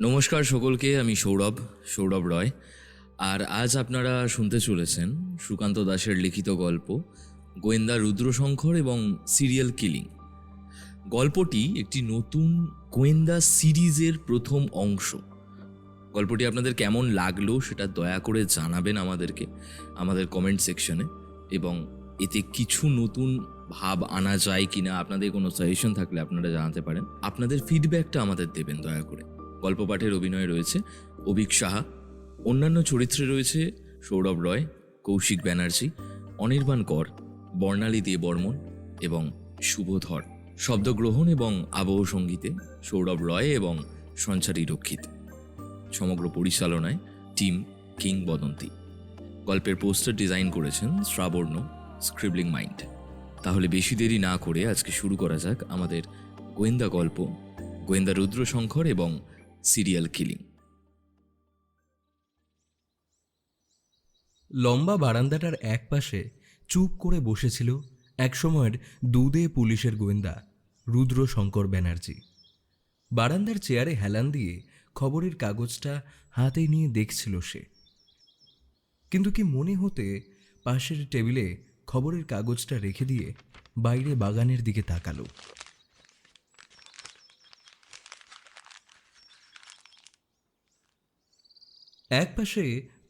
নমস্কার সকলকে, আমি সৌরভ রয়। আর আজ আপনারা শুনতে চলেছেন সুকান্ত দাশের লিখিত গল্প গোয়েন্দা রুদ্রশঙ্কর এবং সিরিয়াল কিলিং। গল্পটি একটি নতুন গোয়েন্দা সিরিজের প্রথম অংশ। গল্পটি আপনাদের কেমন লাগলো সেটা দয়া করে জানাবেন আমাদেরকে আমাদের কমেন্ট সেকশনে, এবং এতে কিছু নতুন ভাব আনা যায় কিনা আপনাদের কোনো সাজেশন থাকলে আপনারা জানাতে পারেন। আপনাদের ফিডব্যাকটা আমাদের দেবেন দয়া করে। গল্প পাঠের অভিনয় রয়েছে অভিক সাহা, অন্যান্য চরিত্রে রয়েছে সৌরভ রয়, কৌশিক ব্যানার্জি, অনির্বাণ কর, বর্ণালী দে বর্মন এবং শুভধর। শব্দগ্রহণ এবং আবহ সঙ্গীতে সৌরভ রয় এবং সঞ্চারী রক্ষিত। সমগ্র পরিচালনায় টিম কিংবদন্তি। গল্পের পোস্টার ডিজাইন করেছেন শ্রাবর্ণ স্ক্রিবলিং মাইন্ড। তাহলে বেশি দেরি না করে আজকে শুরু করা যাক আমাদের গোয়েন্দা গল্প গোয়েন্দা রুদ্রশঙ্কর এবং সিরিয়াল কিলিং। লম্বা বারান্দাটার এক পাশে চুপ করে বসেছিল একসময়ের দুধে পুলিশের গোয়েন্দা রুদ্রশঙ্কর ব্যানার্জি। বারান্দার চেয়ারে হেলান দিয়ে খবরের কাগজটা হাতে নিয়ে দেখছিল সে। কিন্তু কি মনে হতে পাশের টেবিলে খবরের কাগজটা রেখে দিয়ে বাইরে বাগানের দিকে তাকালো। এক পাশে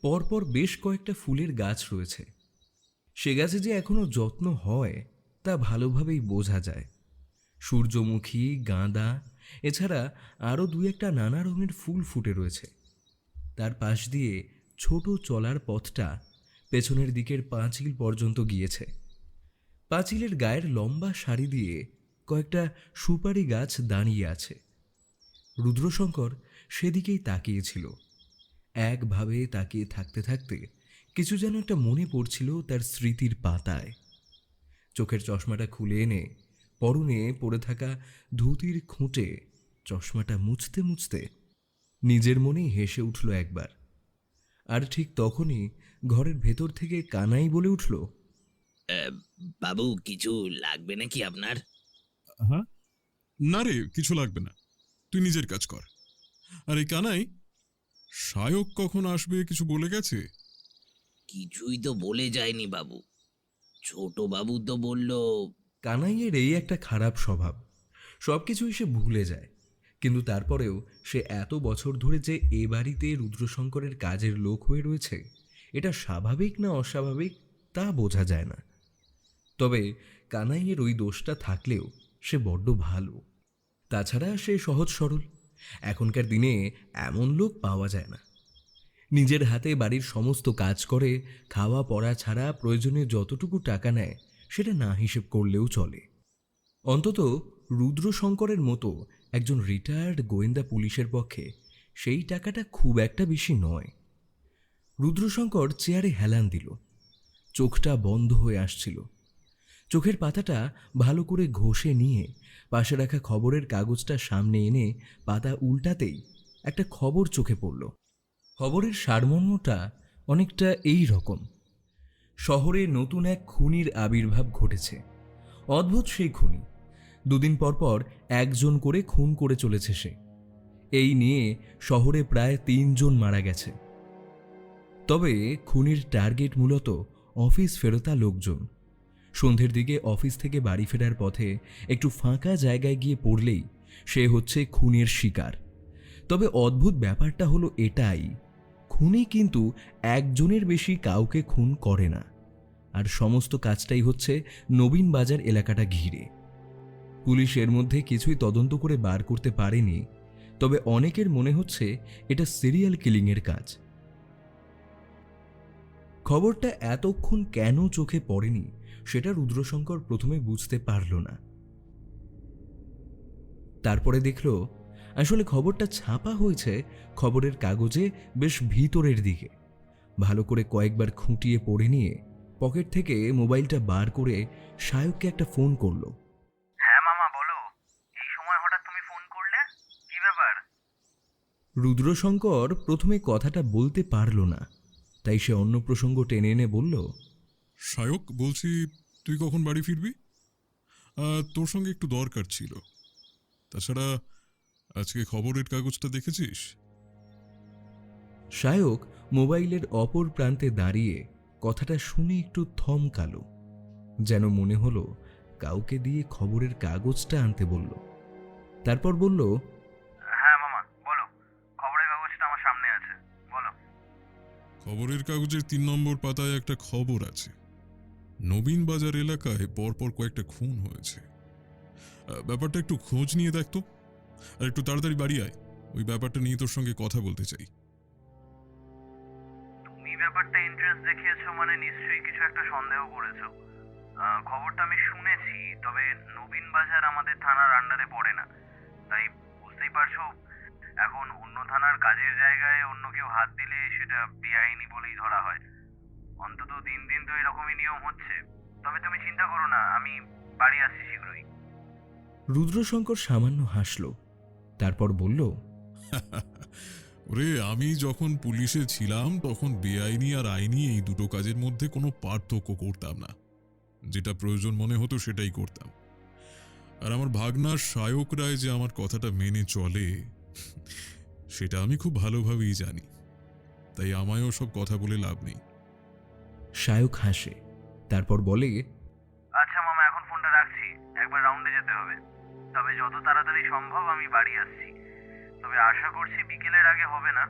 পরপর বেশ কয়েকটা ফুলের গাছ রয়েছে। সে গাছে যে এখনো যত্ন হয় তা ভালোভাবেই বোঝা যায়। সূর্যমুখী, গাঁদা, এছাড়া আরও দু একটা নানা রঙের ফুল ফুটে রয়েছে। তার পাশ দিয়ে ছোট চলার পথটা পেছনের দিকের পাঁচিল পর্যন্ত গিয়েছে। পাঁচিলের গায়ের লম্বা সারি দিয়ে কয়েকটা সুপারি গাছ দাঁড়িয়ে আছে। রুদ্রশঙ্কর সেদিকেই তাকিয়েছিল। একভাবে তাকিয়ে থাকতে থাকতে কিছু যেন একটা মনে পড়ছিল তার স্মৃতির পাতায়। চোখের চশমাটা খুলে এনে পরনে পড়ে থাকা ধুতির খুঁটে চশমাটা মুছতে মুছতে নিজের মনেই হেসে উঠল একবার। আর ঠিক তখনই ঘরের ভেতর থেকে কানাই বলে উঠল, বাবু, কিছু লাগবে নাকি আপনার? হ্যাঁ, না রে, কিছু লাগবে না, তুই নিজের কাজ কর। আর এই কানাই, সায়ক কখন আসবে কিছু বলে গেছে? কিছুই তো বলে যায়নি বাবু। ছোট বাবু তো বলল। কানাইয়ের এই একটা খারাপ স্বভাব, সব কিছুই সে ভুলে যায়। কিন্তু তারপরেও সে এত বছর ধরে যে এ বাড়িতে রুদ্রশঙ্করের কাজের লোক হয়ে রয়েছে, এটা স্বাভাবিক না অস্বাভাবিক তা বোঝা যায় না। তবে কানাইয়ের ওই দোষটা থাকলেও সে বড্ড ভালো। তাছাড়া সে সহজ সরল। এখনকার দিনে এমন লোক পাওয়া যায় না। নিজের হাতে বাড়ির সমস্ত কাজ করে, খাওয়া পড়া ছাড়া প্রয়োজনে যতটুকু টাকা নেয় সেটা না হিসেব করলেও চলে। অন্তত রুদ্রশঙ্করের মতো একজন রিটায়ার্ড গোয়েন্দা পুলিশের পক্ষে সেই টাকাটা খুব একটা বেশি নয়। রুদ্রশঙ্কর চেয়ারে হেলান দিল। চোখটা বন্ধ হয়ে আসছিল। চোখের পাতাটা ভালো করে ঘষে নিয়ে পাশে রাখা খবরের কাগজটা সামনে এনে পাতা উল্টাতেই একটা খবর চোখে পড়ল। খবরের সারমর্মটা অনেকটা এই রকম। শহরে নতুন এক খুনির আবির্ভাব ঘটেছে। অদ্ভুত সেই খুনি। দুদিন পর পর একজন করে খুন করে চলেছে সে। এই নিয়ে শহরে প্রায় 3 জন মারা গেছে। তবে খুনির টার্গেট মূলত অফিস ফেরতা লোকজন। সন্ধ্যের দিকে অফিস থেকে বাড়ি ফেরার পথে একটু ফাঁকা জায়গায় গিয়ে পড়লেই সে হচ্ছে খুনের শিকার। তবে অদ্ভুত ব্যাপারটা হলো এটাই, খুনি কিন্তু একজনের বেশি কাউকে খুন করে না। আর সমস্ত কাজটাই হচ্ছে নবীন বাজার এলাকাটা ঘিরে। পুলিশ এর মধ্যে কিছুই তদন্ত করে বার করতে পারেনি। তবে অনেকের মনে হচ্ছে এটা সিরিয়াল কিলিংয়ের কাজ। খবরটা এতক্ষণ কেন চোখে পড়েনি সেটা রুদ্রশঙ্কর প্রথমে বুঝতে পারল না। তারপরে দেখল আসলে খবরটা ছাপা হয়েছে খবরের কাগজে বেশ ভিতরের দিকে। ভালো করে কয়েকবার খুঁটিয়ে পড়ে নিয়ে পকেট থেকে মোবাইলটা বার করে সায়ককে একটা ফোন করল। হ্যাঁ মামা, বলো। এই সময় হঠাৎ তুমি ফোন করলে, কি ব্যাপার? রুদ্রশঙ্কর প্রথমে কথাটা বলতে পারল না, তাই সে অন্য প্রসঙ্গ টেনে এনে বলল, সায়ক বলছি, তুই কখন বাড়ি ফিরবি? তোর সঙ্গে একটু দরকার ছিল। তাছাড়া আজকে খবরের কাগজটা দেখেছিস? সায়ক মোবাইলের অপর প্রান্তে দাঁড়িয়ে কথাটা শুনে একটু থমকালো, যেন মনে হলো কাউকে দিয়ে খবরের কাগজটা আনতে বলল। তারপর বলল, হ্যাঁ মামা বলো, খবরের কাগজটা আমার সামনে আছে, বলো। খবরের কাগজের 3 নম্বর পাতায় একটা খবর আছে। নবীন বাজার এলাকায় পরপর কয়েকটা খুন হয়েছে। ব্যাপারটা একটু খোঁজ নিয়ে দেখতো, আর একটু তাড়াতাড়ি বাড়ি আয়। ওই ব্যাপারটা নিয়ে তোর সঙ্গে কথা বলতে চাই। তুমি ব্যাপারটা ইন্টারেস্ট দেখিয়েছো মানে নিশ্চয়ই কিছু একটা সন্দেহ করেছো। খবরটা আমি শুনেছি, তবে নবীন বাজার আমাদের থানার আন্ডারে পড়ে না, তাই বুঝতেই পারছো এখন অন্য থানার কাজের জায়গায় অন্য কেউ হাত দিলে সেটা বেআইনি বলেই ধরা হয়। অন্তত দিন দিন তো এরকমই নিয়ম হচ্ছে। তবে তুমি চিন্তা করো না, আমি বাড়ি আসছি শীঘ্রই। রুদ্রশঙ্কর সামান্য হাসল, তারপর বলল, ওরে, আমি যখন পুলিশে ছিলাম তখন বেআইনি আর আইনি এই দুটো কাজের মধ্যে কোনো পার্থক্য করতাম না। যেটা প্রয়োজন মনে হতো সেটাই করতাম। আর আমার ভাগনার সায়ক রায় যে আমার কথাটা মেনে চলে সেটা আমি খুব ভালোভাবেই জানি, তাই আমায়ও সব কথা বলে লাভ নেই। সায়ক হাসে, তারপর বলে, আচ্ছা মামা, এখন ফোনটা রাখছি, একবার রাউন্ডে যেতে হবে। তবে যত তাড়াতাড়ি সম্ভব আমি বাড়ি আসছি। তবে আশা করছি বিকেলের আগে হবে না।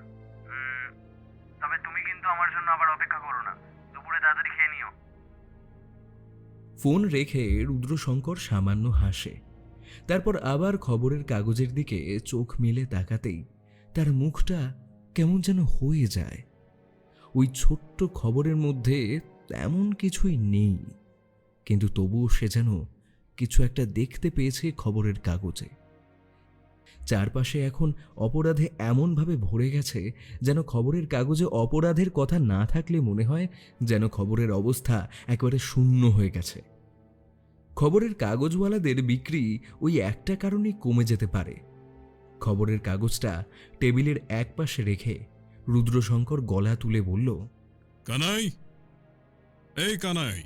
তবে তুমি কিন্তু আমার জন্য আবার অপেক্ষা করো না, দুপুরে তাড়াতাড়ি খেয়ে নিও। ফোন রেখে রুদ্রশঙ্কর সামান্য হাসে, তারপর আবার খবরের কাগজের দিকে চোখ মেলে তাকাতেই তার মুখটা কেমন যেন হয়ে যায়। ওই ছোট্ট খবরের মধ্যে তেমন কিছুই নেই, কিন্তু তবুও সে যেন কিছু একটা দেখতে পেয়েছে খবরের কাগজে। চারপাশে এখন অপরাধে এমনভাবে ভরে গেছে যেন খবরের কাগজে অপরাধের কথা না থাকলে মনে হয় যেন খবরের অবস্থা একেবারে শূন্য হয়ে গেছে। খবরের কাগজওয়ালাদের বিক্রি ওই একটা কারণেই কমে যেতে পারে। খবরের কাগজটা টেবিলের এক পাশে রেখে রুদ্রশঙ্কর গলা তুলে বলল, কানাই, এই কানাই।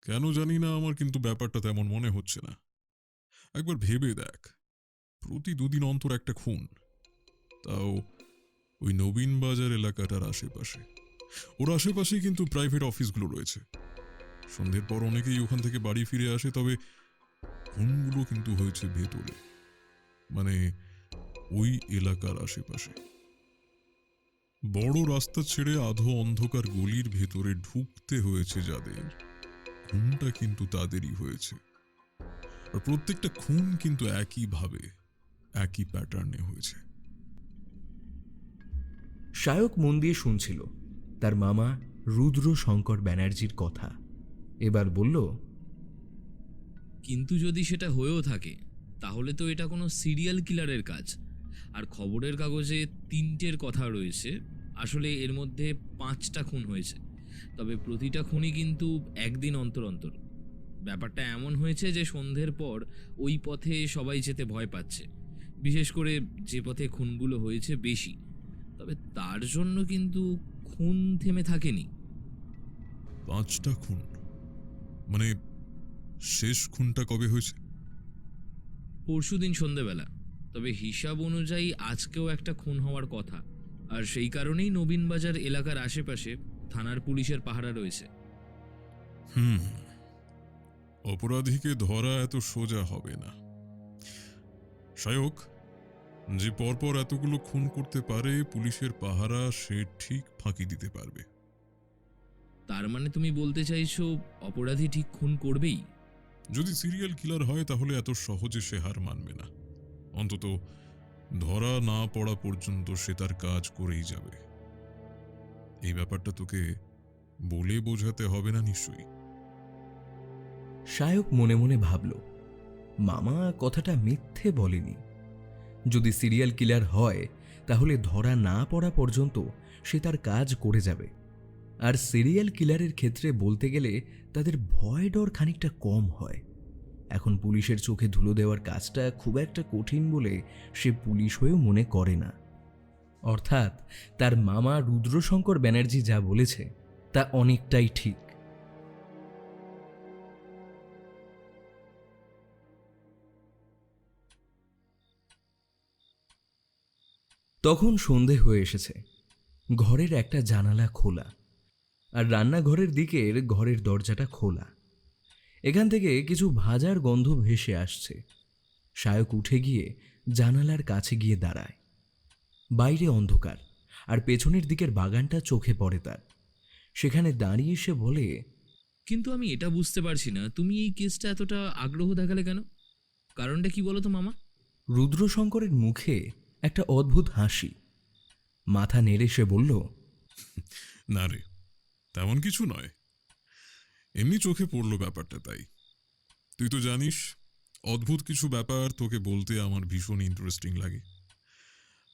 কেন জানি না, আমার কিন্তু ব্যাপারটা তেমন মনে হচ্ছে না। একবার ভেবে দেখ, প্রতি 2 দিন অন্তর একটা খুন, তাও ওই নবীন বাজার এলাকাটার আশেপাশে। ওর আশেপাশেই কিন্তু প্রাইভেট অফিসগুলো রয়েছে। সন্ধ্যের পর অনেকেই ওখান থেকে বাড়ি ফিরে আসে, তবে খুনগুলো কিন্তু হয়েছে ভেতরে, মানে ওই এলাকার আশেপাশে। বড় রাস্তা ছেড়ে আধো অন্ধকার গলির ভেতরে ঢুকতে হয়েছে যাদের, খুনটা কিন্তু তাদেরই হয়েছে। আর প্রত্যেকটা খুন কিন্তু একইভাবে, একই প্যাটার্নে হয়েছে। সায়ক মন দিয়ে শুনছিল তার মামা রুদ্রশঙ্কর ব্যানার্জির কথা। এবার বলল, কিন্তু যদি সেটা হয়েও থাকে তাহলে তো এটা কোনো সিরিয়াল কিলারের কাজ। আর খবরের কাগজে 3টের কথা রয়েছে, আসলে এর মধ্যে 5টা খুন হয়েছে, তবে প্রতিটা খুনই কিন্তু একদিন অন্তর অন্তর। ব্যাপারটা এমন হয়েছে যে সন্ধ্যের পর ওই পথে সবাই যেতে ভয় পাচ্ছে, বিশেষ করে যে পথে খুনগুলো হয়েছে বেশি। তবে তার জন্য কিন্তু খুন থেমে থাকেনি। 5টা খুন মানে শেষ খুনটা কবে হয়েছে? পরশুদিন সন্ধেবেলা। তবে হিসাব অনুযায়ী আজকেও একটা খুন হওয়ার কথা, আর সেই কারণেই নবীন বাজার এলাকার আশেপাশে থানার পুলিশের পাহারা রয়েছে। অপরাধীকে ধরা এত সোজা হবে না। সায়ক, যে পরপর এতগুলো খুন করতে পারে, পুলিশের পাহারা সে ঠিক ফাঁকি দিতে পারবে। তার মানে তুমি বলতে চাইছো অপরাধী ঠিক খুন করবেই? যদি সিরিয়াল কিলার হয় তাহলে এত সহজে সে হার মানবে না। অন্তত ধরা না পড়া পর্যন্ত সে তার কাজ করেই যাবে। এই ব্যাপারটা তোকে বলে বোঝাতে হবে না নিশ্চয়ই। সায়ক মনে মনে ভাবল, মামা কথাটা মিথ্যে বলেনি। যদি সিরিয়াল কিলার হয় তাহলে ধরা না পড়া পর্যন্ত সে তার কাজ করে যাবে। আর সিরিয়াল কিলারের ক্ষেত্রে বলতে গেলে তাদের ভয় ডর খানিকটা কম হয়। এখন পুলিশের চোখে ধুলো দেওয়ার কাজটা খুব একটা কঠিন বলে সে পুলিশ হয়েও মনে করে না। অর্থাৎ তার মামা রুদ্রশঙ্কর ব্যানার্জি যা বলেছে তা অনেকটাই ঠিক। তখন সন্ধে হয়ে এসেছে। ঘরের একটা জানালা খোলা, আর রান্নাঘরের দিকের ঘরের দরজাটা খোলা। এখান থেকে কিছু ভাজার গন্ধ ভেসে আসছে। শায়ক উঠে গিয়ে জানালার কাছে গিয়ে দাঁড়ায়। বাইরে অন্ধকার, আর পেছনের দিকের বাগানটা চোখে পড়ে তার। সেখানে দাঁড়িয়ে সে বলে, কিন্তু আমি এটা বুঝতে পারছি না, তুমি এই কেসটা এতটা আগ্রহ দেখালে কেন? কারণটা কি বলো তো মামা? রুদ্রশঙ্করের মুখে একটা অদ্ভুত হাসি। মাথা নেড়ে সে বলল, না রে, তেমন কিছু নয়, এমনি চোখে পড়লো ব্যাপারটা তাই। তুই তো জানিস, অদ্ভুত কিছু ব্যাপার তোকে বলতে আমার ভীষণ ইন্টারেস্টিং লাগে।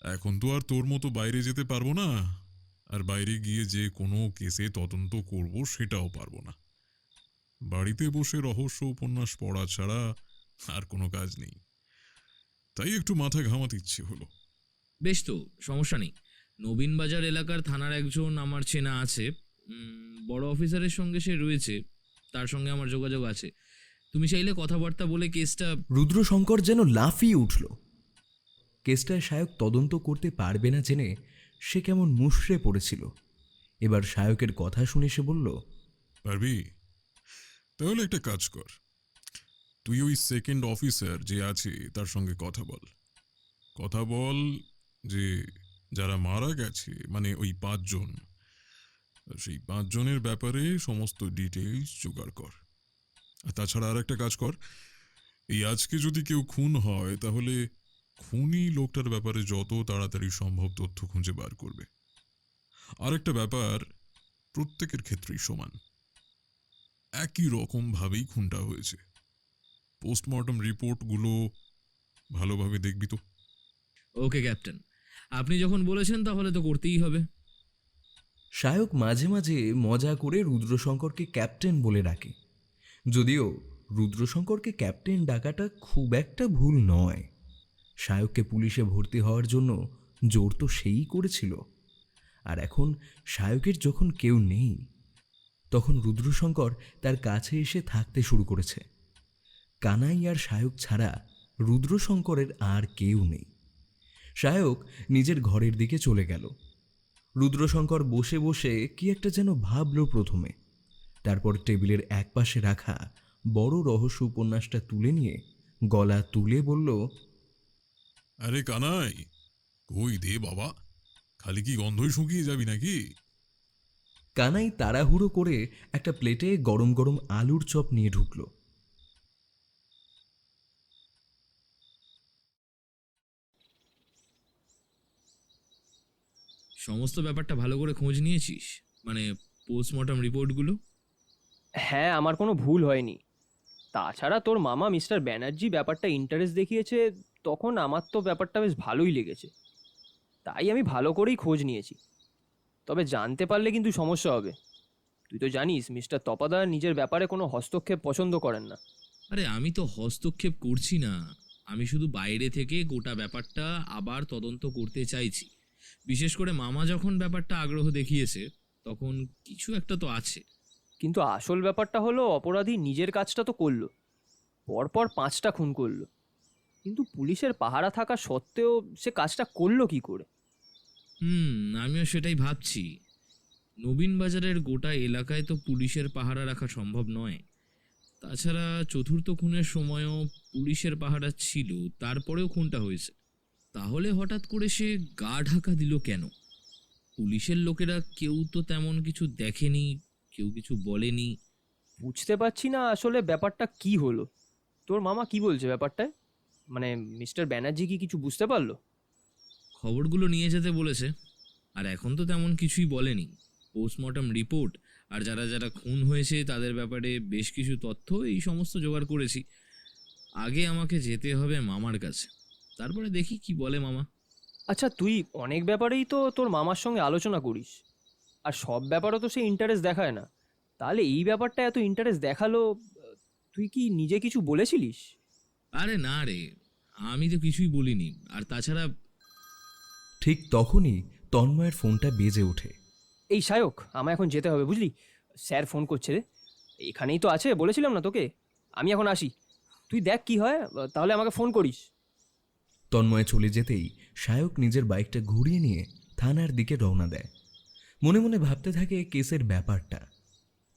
এখন তো আর তোর মতো বাইরে যেতে পারবো না, আর বাইরে গিয়ে যে কোনো কেসে তদন্ত করব সেটাও পারবো না। বাড়িতে বসে রহস্য উপন্যাস পড়া ছাড়া আর কোনো কাজ নেই, তাই একটু মাথা ঘামাতে ইচ্ছে হলো। বেশ, তো সমস্যা নেই। নবীন বাজার এলাকার থানার একজন আমার চেনা আছে, বড় অফিসারের সঙ্গে সে রয়েছে, তার সঙ্গে আমার যোগাযোগ আছে। তুমি চাইলে কথাবার্তা বলে কেসটা... রুদ্রশঙ্কর যেন লাফিয়ে উঠল। কেসটায় শায়ক তদন্ত করতে পারবে না জেনে সে কেমন মুষড়ে পড়েছিল। এবার শায়কের কথা শুনে সে বলল, পারবি? তাহলে একটা কাজ কর, তুই ওই সেকেন্ড অফিসার যে আছে তার সঙ্গে কথা বল যে যারা মারা গেছে, মানে ওই 5 জন, সেই 5 জনের ব্যাপারে সমস্ত ডিটেইলস জোগাড় কর। আর তাছাড়া আর একটা কাজ কর, এই আজকে যদি কেউ খুন হয় তাহলে খুনি লোকটার ব্যাপারে যত তাড়াতাড়ি সম্ভব তথ্য খুঁজে বার করবে। আর একটা ব্যাপার, প্রত্যেকের ক্ষেত্রেই সমান, একই রকম ভাবেই খুনটা হয়েছে। পোস্টমর্টম রিপোর্টগুলো ভালোভাবে দেখবি তো। ওকে ক্যাপ্টেন, আপনি যখন বলেছেন তাহলে তো করতেই হবে। শায়ক মাঝে মাঝে মজা করে রুদ্রশঙ্করকে ক্যাপ্টেন বলে ডাকে, যদিও রুদ্রশঙ্করকে ক্যাপ্টেন ডাকাটা খুব একটা ভুল নয়। শায়ককে পুলিশে ভর্তি হওয়ার জন্য জোর তো সেই করেছিল, আর এখন শায়কের যখন কেউ নেই, তখন রুদ্রশঙ্কর তার কাছে এসে থাকতে শুরু করেছে। কানাই আর শায়ক ছাড়া রুদ্রশঙ্করের আর কেউ নেই। শায়ক নিজের ঘরের দিকে চলে গেল। রুদ্রশঙ্কর বসে বসে কি একটা যেন ভাবল প্রথমে, তারপর টেবিলের একপাশে রাখা বড় রহস্য উপন্যাসটা তুলে নিয়ে গলা তুলে বলল, আরে কানাই, কই দে বাবা, খালি কি গন্ধই শুকিয়ে যাবি নাকি? কানাই তাড়াহুড়ো করে একটা প্লেটে গরম গরম আলুর চপ নিয়ে ঢুকল। সমস্ত ব্যাপারটা ভালো করে খোঁজ নিয়েছিস? মানে পোস্টমর্টম রিপোর্টগুলো? হ্যাঁ, আমার কোনো ভুল হয়নি। তাছাড়া তোর মামা মিস্টার ব্যানার্জি ব্যাপারটা ইন্টারেস্ট দেখিয়েছে, তখন আমার তো ব্যাপারটা বেশ ভালোই লেগেছে, তাই আমি ভালো করেই খোঁজ নিয়েছি। তবে জানতে পারলে কিন্তু সমস্যা হবে। তুই তো জানিস মিস্টার তপাদার নিজের ব্যাপারে কোনো হস্তক্ষেপ পছন্দ করেন না। আরে আমি তো হস্তক্ষেপ করছি না, আমি শুধু বাইরে থেকে গোটা ব্যাপারটা আবার তদন্ত করতে চাইছি। বিশেষ করে মামা যখন ব্যাপারটা আগ্রহ দেখিয়েছে, তখন কিছু একটা তো আছে। কিন্তু আসল ব্যাপারটা হলো, অপরাধী নিজের কাজটা তো করলো, পরপর 5টা খুন করলো, কিন্তু পুলিশের পাহারা থাকা সত্ত্বেও সে কাজটা করলো কি করে? আমিও সেটাই ভাবছি। নবীন বাজারের গোটা এলাকায় তো পুলিশের পাহারা রাখা সম্ভব নয়। তাছাড়া চতুর্থ খুনের সময়ও পুলিশের পাহারা ছিল, তারপরেও খুনটা হয়েছে। তাহলে হঠাৎ করে সে গা ঢাকা দিল কেন? পুলিশের লোকেরা কেউ তো তেমন কিছু দেখেনি, কেউ কিছু বলেনি। বুঝতে পারছি না আসলে ব্যাপারটা কি হলো। তোর মামা কি বলছে ব্যাপারটায়? মানে মিস্টার ব্যানার্জি কি কিছু বুঝতে পারলো? খবরগুলো নিয়ে যেতে বলেছে, আর এখন তো তেমন কিছুই বলেনি। পোস্টমর্টম রিপোর্ট আর যারা যারা খুন হয়েছে তাদের ব্যাপারে বেশ কিছু তথ্য এই সমস্ত জোগাড় করেছি। আগে আমাকে যেতে হবে মামার কাছে, তারপরে দেখি কি বলে মামা। আচ্ছা, তুই অনেক ব্যাপারেই তো তোর মামার সঙ্গে আলোচনা করিস, আর সব ব্যাপারও তো সে ইন্টারেস্ট দেখায় না। তাহলে এই ব্যাপারটা এত ইন্টারেস্ট দেখালো, তুই কি নিজে কিছু বলেছিলিস? আরে না রে, আমি তো কিছুই বলিনি। আর তাছাড়া... ঠিক তখনই তন্ময়ের ফোনটা বেজে ওঠে। এই শায়ক, আমায় এখন যেতে হবে বুঝলি, স্যার ফোন করছে রে। এখানেই তো আছে, বলেছিলাম না তোকে? আমি এখন আসি, তুই দেখ কি হয়, তাহলে আমাকে ফোন করিস। তন্ময় চলে যেতেই সায়ক নিজের বাইকটা ঘুরিয়ে নিয়ে থানার দিকে রওনা দেয়। মনে মনে ভাবতে থাকে কেসের ব্যাপারটা।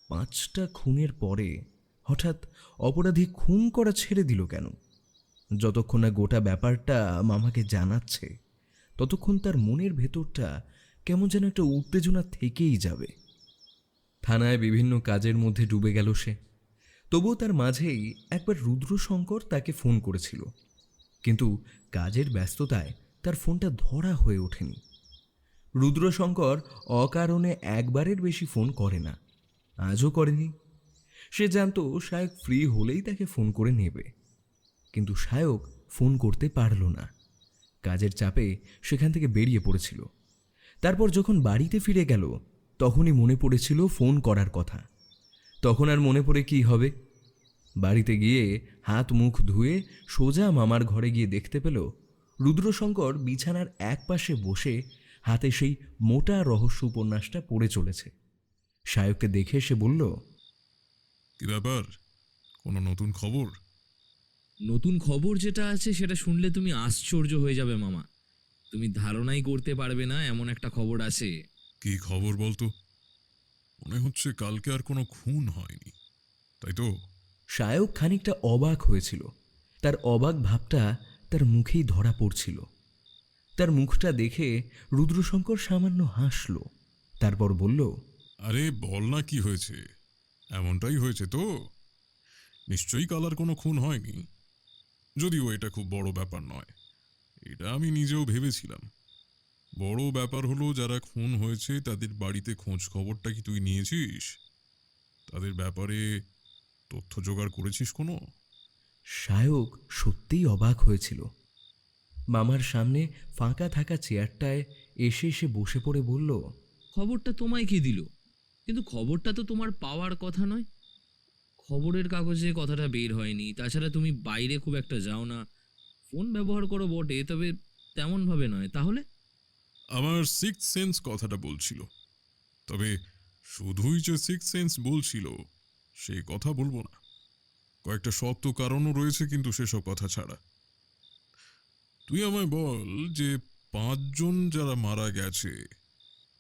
5টা খুনের পরে হঠাৎ অপরাধী খুন করা ছেড়ে দিল কেন? যতক্ষণ না গোটা ব্যাপারটা মামাকে জানাচ্ছে ততক্ষণ তার মনের ভেতরটা কেমন যেন একটা উত্তেজনা থেকেই যাবে। থানায় বিভিন্ন কাজের মধ্যে ডুবে গেল সে। তবুও তার মাঝেই একবার রুদ্রশঙ্কর তাকে ফোন করেছিল, কিন্তু কাজের ব্যস্ততায় তার ফোনটা ধরা হয়ে ওঠেনি। রুদ্রশঙ্কর অকারণে একবারের বেশি ফোন করে না, আজও করেনি। সে জানতো সায়ক ফ্রি হলেই তাকে ফোন করে নেবে, কিন্তু সায়ক ফোন করতে পারল না। কাজের চাপে সেখান থেকে বেরিয়ে পড়েছিল। তারপর যখন বাড়িতে ফিরে গেল তখনই মনে পড়েছিল ফোন করার কথা। তখন আর মনে পড়ে কি হবে? বাড়িতে গিয়ে হাত মুখ ধুয়ে সোজা মামার ঘরে গিয়ে দেখতে পেল রুদ্রশঙ্কর বিছানার এক পাশে বসে হাতে সেই মোটা রহস্য উপন্যাসটা পড়ে চলেছে। সায়ককে দেখে সে বলল, কি ব্যাপার, কোনো নতুন খবর? নতুন খবর যেটা আছে সেটা শুনলে তুমি আশ্চর্য হয়ে যাবে মামা। তুমি ধারণাই করতে পারবে না এমন একটা খবর আছে। কি খবর বলতো? মনে হচ্ছে কালকে আর কোনো খুন হয়নি, তাই তো? সায়ক খানিকটা অবাক হয়েছিল। তার অবাক ভাবটা তার মুখেই ধরা পড়ছিল। তার মুখটা দেখে রুদ্রশঙ্কর সামান্য হাসল, তারপর বলল, আরে বল না, কি হয়েছে? এমনটাই হয়েছে তো? নিশ্চয়ই কাল আর কোনো খুন হয়নি, যদিও এটা খুব বড় ব্যাপার নয়। এটা আমি নিজেও ভেবেছিলাম। বড় ব্যাপার হলো যারা খুন হয়েছে তাদের বাড়িতে খোঁজ খবরটা কি তুই নিয়েছিস? তাদের ব্যাপারে তথ্য জোগাড় করেছিস কোনো? সায়ক সত্যিই অবাক হয়েছিল। মামার সামনে ফাঁকা থাকা চেয়ারটায় এসে এসে বসে পড়ে বলল, খবরটা তোমায় কে দিল? কিন্তু খবরটা তো তোমার পাওয়ার কথা নয়। খবরের কাগজে কথাটা বের হয়নি। তাছাড়া তুমি বাইরে খুব একটা যাও না, ফোন ব্যবহার করো বটে, তবে তেমনভাবে নয়। তাহলে আমার সিক্স সেন্স কথাটা বলছিল। তবে শুধুই যে সিক্স সেন্স বলছিল সেই কথা বলবো না, কয়েকটা শক্ত কারণও রয়েছে কিন্তু সেসব কথা ছাড়া। তুই আমায় বল যে 5 জন যারা মারা গেছে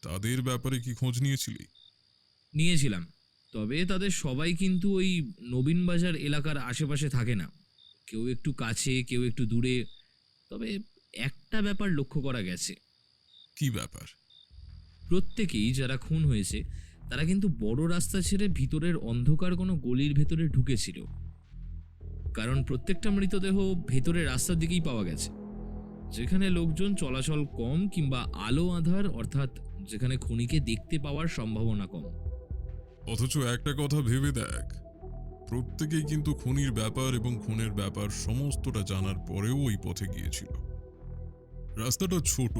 তাদের ব্যাপারে কি খোঁজ নিয়েছিলি? নিয়েছিলাম, তবে তাদের সবাই কিন্তু ওই নবীন বাজার এলাকার আশেপাশে থাকে না। কেউ একটু কাছে, কেউ একটু দূরে। তবে একটা ব্যাপার লক্ষ্য করা গেছে, কি ব্যাপার? প্রত্যেকেই যারা খুন হয়েছে তারা কিন্তু বড় রাস্তা ছেড়ে ভিতরের অন্ধকার কোনো গলির ভেতরে ঢুকেছিল। কারণ প্রত্যেকটা মৃতদেহ ভেতরের রাস্তার দিকেই পাওয়া গেছে, যেখানে লোকজন চলাচল কম কিংবা আলো আঁধার, অর্থাৎ যেখানে খুনিকে দেখতে পাওয়ার সম্ভাবনা কম। অথচ একটা কথা ভেবে দেখ, প্রত্যেকেই কিন্তু খুনির ব্যাপার এবং খুনের ব্যাপার সমস্তটা জানার পরেও ওই পথে গিয়েছিল। রাস্তাটা ছোট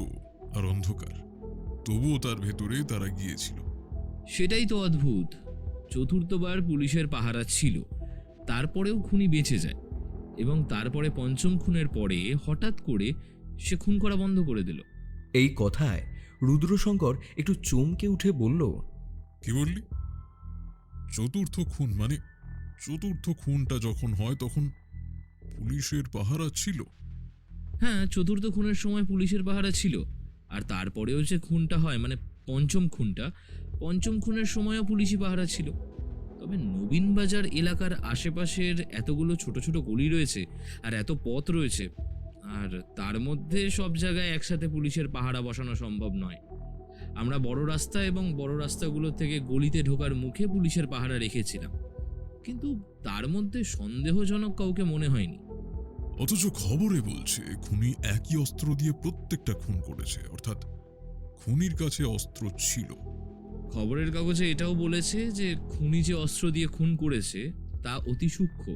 আর অন্ধকার, তবুও তার ভেতরে তারা গিয়েছিল। সেটাই তো অদ্ভুত। চতুর্থবার পুলিশের পাহারা ছিল, তারপরেও খুনি বেঁচে যায়, এবং তারপরে পঞ্চম খুনের পরে হঠাৎ করে সে খুন করা বন্ধ করে দিল। এই কথায় রুদ্রশঙ্কর একটু চমকে উঠে বলল, কি বললি? চতুর্থ খুন মানে? চতুর্থ খুনটা যখন হয় তখন পুলিশের পাহারা ছিল? হ্যাঁ, চতুর্থ খুনের সময় পুলিশের পাহারা ছিল, আর তারপরেও যে খুনটা হয় মানে পঞ্চম খুনের সময়ও পুলিশি পাহারা ছিল। তবে নবীন বাজার এলাকার আশেপাশের এতগুলো ছোট ছোট গলি রয়েছে আর এত পথ রয়েছে, আর তার মধ্যে সব জায়গায় একসাথে পুলিশের পাহারা বসানো সম্ভব নয়। আমরা বড় রাস্তা এবং বড় রাস্তাগুলো থেকে গলিতে ঢোকার মুখে পুলিশের পাহারা রেখেছিলাম, কিন্তু তার মধ্যে সন্দেহজনক কাউকে মনে হয়নি। অথচ খবরে বলছে খুনি একই অস্ত্র দিয়ে প্রত্যেকটা খুন করেছে, অর্থাৎ খুনির কাছে অস্ত্র ছিল। খবরের কাগজে এটাও বলেছে যে খুনি যে অস্ত্র দিয়ে খুন করেছে তা অতি সূক্ষ্ম,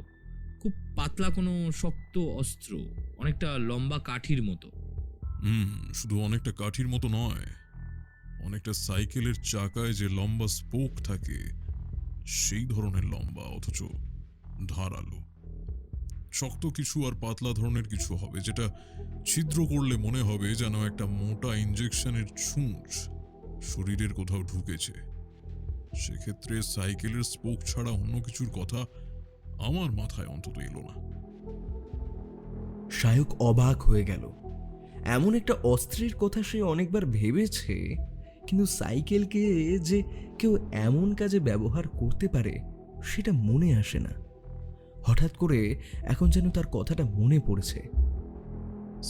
খুব পাতলা কোনো শক্ত অস্ত্র, অনেকটা লম্বা কাঠির মতো। শুধু অনেকটা কাঠির মতো নয়, অনেকটা সাইকেলের চাকায় যে লম্বা স্পোক থাকে সেই ধরনের লম্বা, অথচ ধারালো। শক্ত কিছু আর পাতলা ধরনের কিছু হবে, যেটা ছিদ্র করলে মনে হবে যেন একটা মোটা ইঞ্জেকশনের ছুঁচ শরীরের কোথাও ঢুকেছে। সেক্ষেত্রে সাইকেলের স্পোক ছাড়া অন্য কিছুর কথা আমার মাথায় অন্তত এলো না। শায়ক অবাক হয়ে গেল। এমন একটা অস্ত্রের কথা সে অনেকবার ভেবেছে, কিন্তু সাইকেলকে যে কেউ এমন কাজে ব্যবহার করতে পারে সেটা মনে আসে না। হঠাৎ করে এখন যেন তার কথাটা মনে পড়েছে।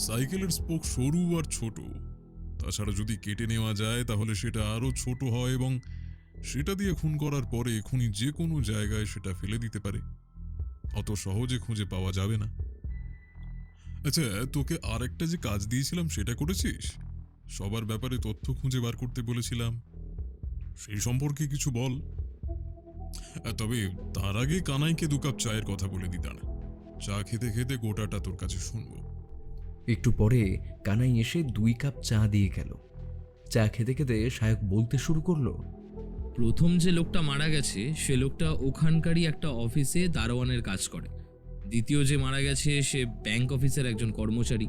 সাইকেলের স্পোক সরু আর ছোট, তাছাড়া যদি কেটে নেওয়া যায় তাহলে সেটা আরো ছোট হয় এবং সেটা দিয়ে খুন করার পরে খুনি যে কোনো জায়গায় সেটা ফেলে দিতে পারে। অত সহজে খুঁজে পাওয়া যাবে না। আচ্ছা, তোকে আরেকটা যে কাজ দিয়েছিলাম সেটা করেছিস? সবার ব্যাপারে তথ্য খুঁজে বার করতে বলেছিলাম, সেই সম্পর্কে কিছু বল। তবে তার আগে কানাইকে 2 কাপ চায়ের কথা বলে দিতাম। চা খেতে খেতে গোটাটা তোর কাছে শুনবো। একটু পরে কানাই এসে 2 কাপ চা দিয়ে গেল। চা খেতে খেতে শায়ক বলতে শুরু করলো। প্রথম যে লোকটা মারা গেছে সে লোকটা ওখানকারই একটা অফিসে দারোয়ানের কাজ করে। দ্বিতীয় যে মারা গেছে সে ব্যাংক অফিসের একজন কর্মচারী।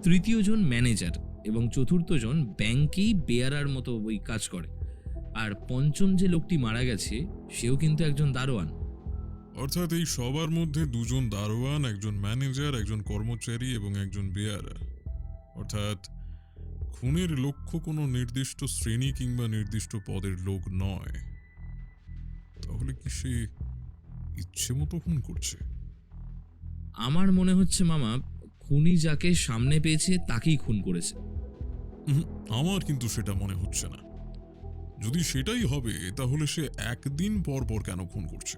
তৃতীয় জন ম্যানেজার এবং চতুর্থ জন ব্যাংকেই বেয়ারার মতো ওই কাজ করে। আর পঞ্চম যে লোকটি মারা গেছে সেও কিন্তু একজন দারোয়ান। অর্থাৎ এই সবার মধ্যে 2 জন দারোয়ান, একজন ম্যানেজার, একজন কর্মচারী এবং একজন বেয়ারা। অর্থাৎ খুনের লক্ষ্য কোনো নির্দিষ্ট শ্রেণী কিংবা নির্দিষ্ট পদের লোক নয়। তাহলে কি সে ইচ্ছে মতো খুন করছে? আমার মনে হচ্ছে মামা, খুনি যাকে সামনে পেয়েছে তাকেই খুন করেছে। আমার কিন্তু সেটা মনে হচ্ছে না। যদি সেটাই হবে তাহলে সে একদিন পর পর কেন খুন করছে?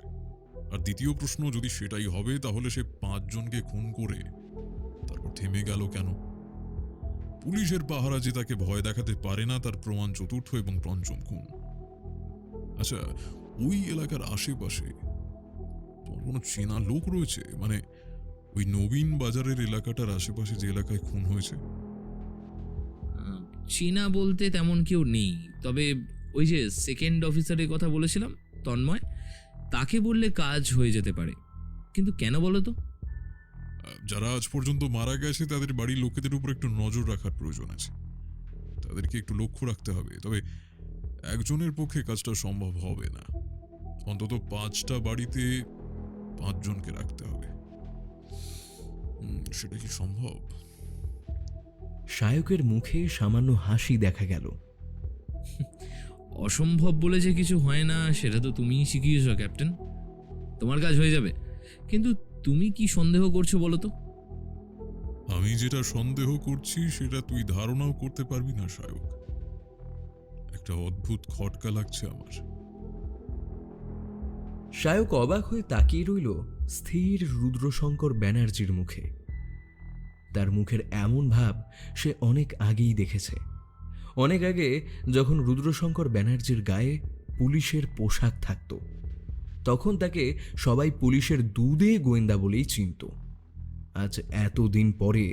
আর দ্বিতীয় প্রশ্ন, যদি সেটাই হবে তাহলে সে 5 জনকে খুন করে তারপর থেমে গেল কেন? পুলিশের পাহারা যে তাকে ভয় দেখাতে পারে না তার প্রমাণ চতুর্থ এবং পঞ্চম খুন। আচ্ছা, ওই এলাকার আশেপাশে তোমার কোনো চেনা লোক রয়েছে? মানে ওই নবীন বাজারের এলাকাটার আশেপাশে যে এলাকায় খুন হয়েছে? চীনা বলতে তেমন কেউ নেই, তবে ওই যে সেকেন্ড অফিসারের কথা বলেছিলাম তন্ময়, তাকে বললে কাজ হয়ে যেতে পারে। কিন্তু কেন বলো তো? যারা আজ পর্যন্ত মারা গেছে তাদের বাড়ির লোকেদের উপর একটু নজর রাখার প্রয়োজন আছে। তাদেরকে একটু লক্ষ্য রাখতে হবে। তবে একজনের পক্ষে কাজটা সম্ভব হবে না। অন্তত 5টা বাড়িতে 5 জনকে রাখতে হবে। সেটা কি সম্ভব? শায়কের মুখে সামান্য হাসি দেখা গেল। অসম্ভব বলে যে কিছু হয় না সেটা তো তুমিই শিখিয়েছ ক্যাপ্টেন। তোমার কাজ হয়ে যাবে। কিন্তু তুমি কি সন্দেহ করছো বলো তো? আমি যেটা সন্দেহ করছি সেটা তুই ধারণাও করতে পারবি না শায়ক। একটা অদ্ভুত খটকা লাগছে আমার। শায়ক অবাক হয়ে তাকিয়ে রইল স্থির রুদ্রশঙ্কর ব্যানার্জির মুখে। তার মুখের এমন ভাব সে অনেক আগেই দেখেছে। অনেক আগে যখন রুদ্রশঙ্কর ব্যানার্জির গায়ে পুলিশের পোশাক থাকত, তখন তাকে সবাই পুলিশের দুধে গোয়েন্দা বলেই চিনত। আজ এতদিন পরে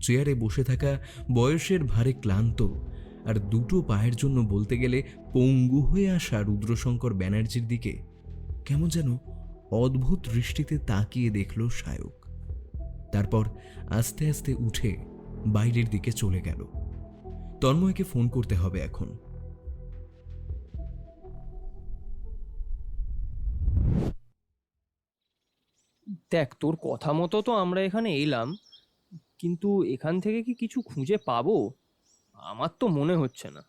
চেয়ারে বসে থাকা, বয়সের ভারে ক্লান্ত আর 2টো পায়ের জন্য বলতে গেলে পঙ্গু হয়ে আসা রুদ্রশঙ্কর ব্যানার্জির দিকে কেমন যেন অদ্ভুত দৃষ্টিতে তাকিয়ে দেখল শায়ক। তারপর আস্তে আস্তে উঠে বাইরের দিকে চলে গেল। তন্ময়কে ফোন করতে হবে এখন। দেখ, তোর কথা মতো তো আমরা এখানে এলাম, কিন্তু এখান থেকে কি কিছু খুঁজে পাবো? আমার তো মনে হচ্ছে না।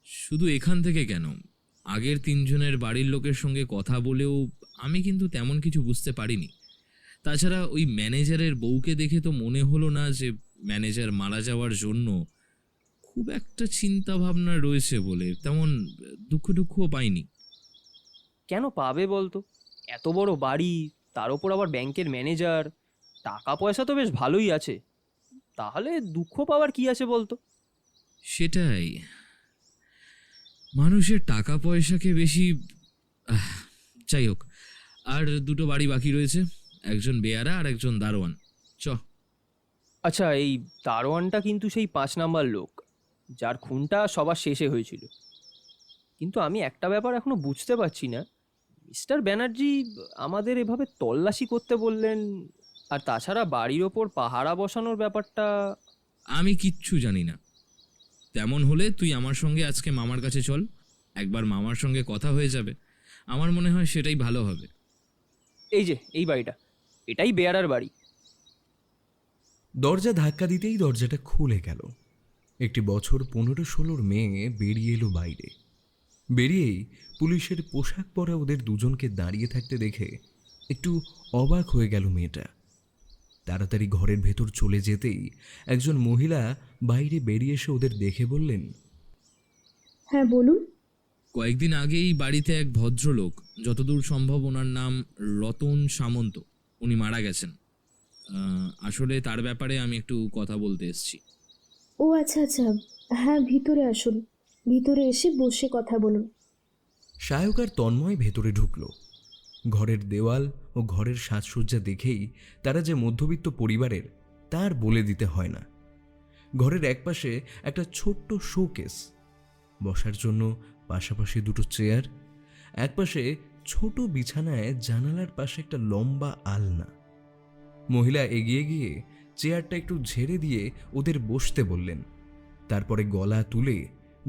শুধু এখান থেকে কেন, আগের 3 জনের বাড়ির লোকের সঙ্গে কথা বলেও আমি কিন্তু তেমন কিছু বুঝতে পারিনি। তাছাড়া ওই ম্যানেজারের বউকে দেখে তো মনে হলো না যে ম্যানেজার মারা যাওয়ার জন্য খুব একটা চিন্তা ভাবনা রয়েছে বলে তেমন দুঃখও পাইনি। কেন পাবে বলতো? এত বড় বাড়ি, তার ওপর আবার ব্যাংকের ম্যানেজার, টাকা পয়সা তো বেশ ভালোই আছে। তাহলে দুঃখ পাওয়ার কি আছে বলতো? সেটাই, মানুষের টাকা পয়সাকে বেশি আহ, যাই হোক, আর 2টো বাড়ি বাকি রয়েছে, একজন বেয়ারা আর একজন দারোয়ান। চ। আচ্ছা, এই দারোয়ানটা কিন্তু সেই 5 নাম্বার লোক যার খুনটা সবার শেষে হয়েছিল। কিন্তু আমি একটা ব্যাপার এখনো বুঝতে পারছি না, মিস্টার ব্যানার্জি আমাদের এভাবে তল্লাশি করতে বললেন, আর তাছাড়া বাড়ির ওপর পাহারা বসানোর ব্যাপারটা। আমি কিচ্ছু জানি না। তেমন হলে তুই আমার সঙ্গে আজকে মামার কাছে চল, একবার মামার সঙ্গে কথা হয়ে যাবে। আমার মনে হয় সেটাই ভালো হবে। এই যে এই বাড়িটা, এটাই বেয়ারার বাড়ি। দরজা ধাক্কা দিতেই দরজাটা খুলে গেল। একটি বছর 15-16 মেয়ে বেরিয়ে এলো বাইরে। বেরিয়েই পুলিশের পোশাক পরা ওদের দুজনকে দাঁড়িয়ে থাকতে দেখে একটু অবাক হয়ে গেল মেয়েটা। তাড়াতাড়ি ঘরের ভেতর চলে যেতেই একজন মহিলা বাইরে বেরিয়ে এসে ওদের দেখে বললেন, হ্যাঁ বলুন। কয়েকদিন আগেই বাড়িতে এক ভদ্রলোক, যতদূর সম্ভব ওনার নাম রতন সামন্ত, উনি মারা গেছেন। আসলে তার ব্যাপারে আমি একটু কথা বলতে এসেছি। ও আচ্ছা আচ্ছা, হ্যাঁ ভিতরে আসুন, ভিতরে এসে বসে কথা বলুন। সায়ক আর তন্ময় ভেতরে ঢুকল। ঘরের দেওয়াল ও ঘরের সাজসজ্জা দেখেই তারা যে মধ্যবিত্ত পরিবারের তার বলে দিতে হয় না। ঘরের একপাশে একটা ছোট্ট শোকেস, বসার জন্য পাশাপাশি দুটো চেয়ার, একপাশে ছোট বিছানায় জানালার পাশে একটা লম্বা আলনা। মহিলা এগিয়ে গিয়ে চেয়ারটা একটু ঝেড়ে দিয়ে ওদের বসতে বললেন। তারপরে গলা তুলে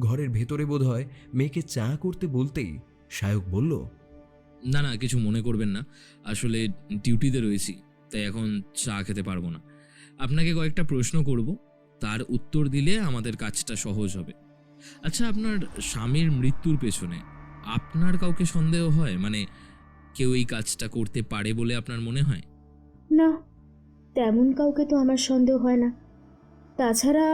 ঘরের ভেতরে বোধহয় মেয়েকে চা করতে বলতেই সায়ক বলল, না না, কিছু মনে করবেন না, আসলে ডিউটিতে রয়েছি, তাই এখন চা খেতে পারবো না। আপনাকে কয়েকটা প্রশ্ন করব, তার উত্তর দিলে আমাদের কাজটা সহজ হবে। আচ্ছা, আপনার স্বামীর মৃত্যুর পেছনে আপনার কাউকে সন্দেহ হয়? মানে কেউ এই কাজটা করতে পারে বলে আপনার মনে হয়? না, তেমন কাউকে তো আমার সন্দেহ হয় না। তাছাড়া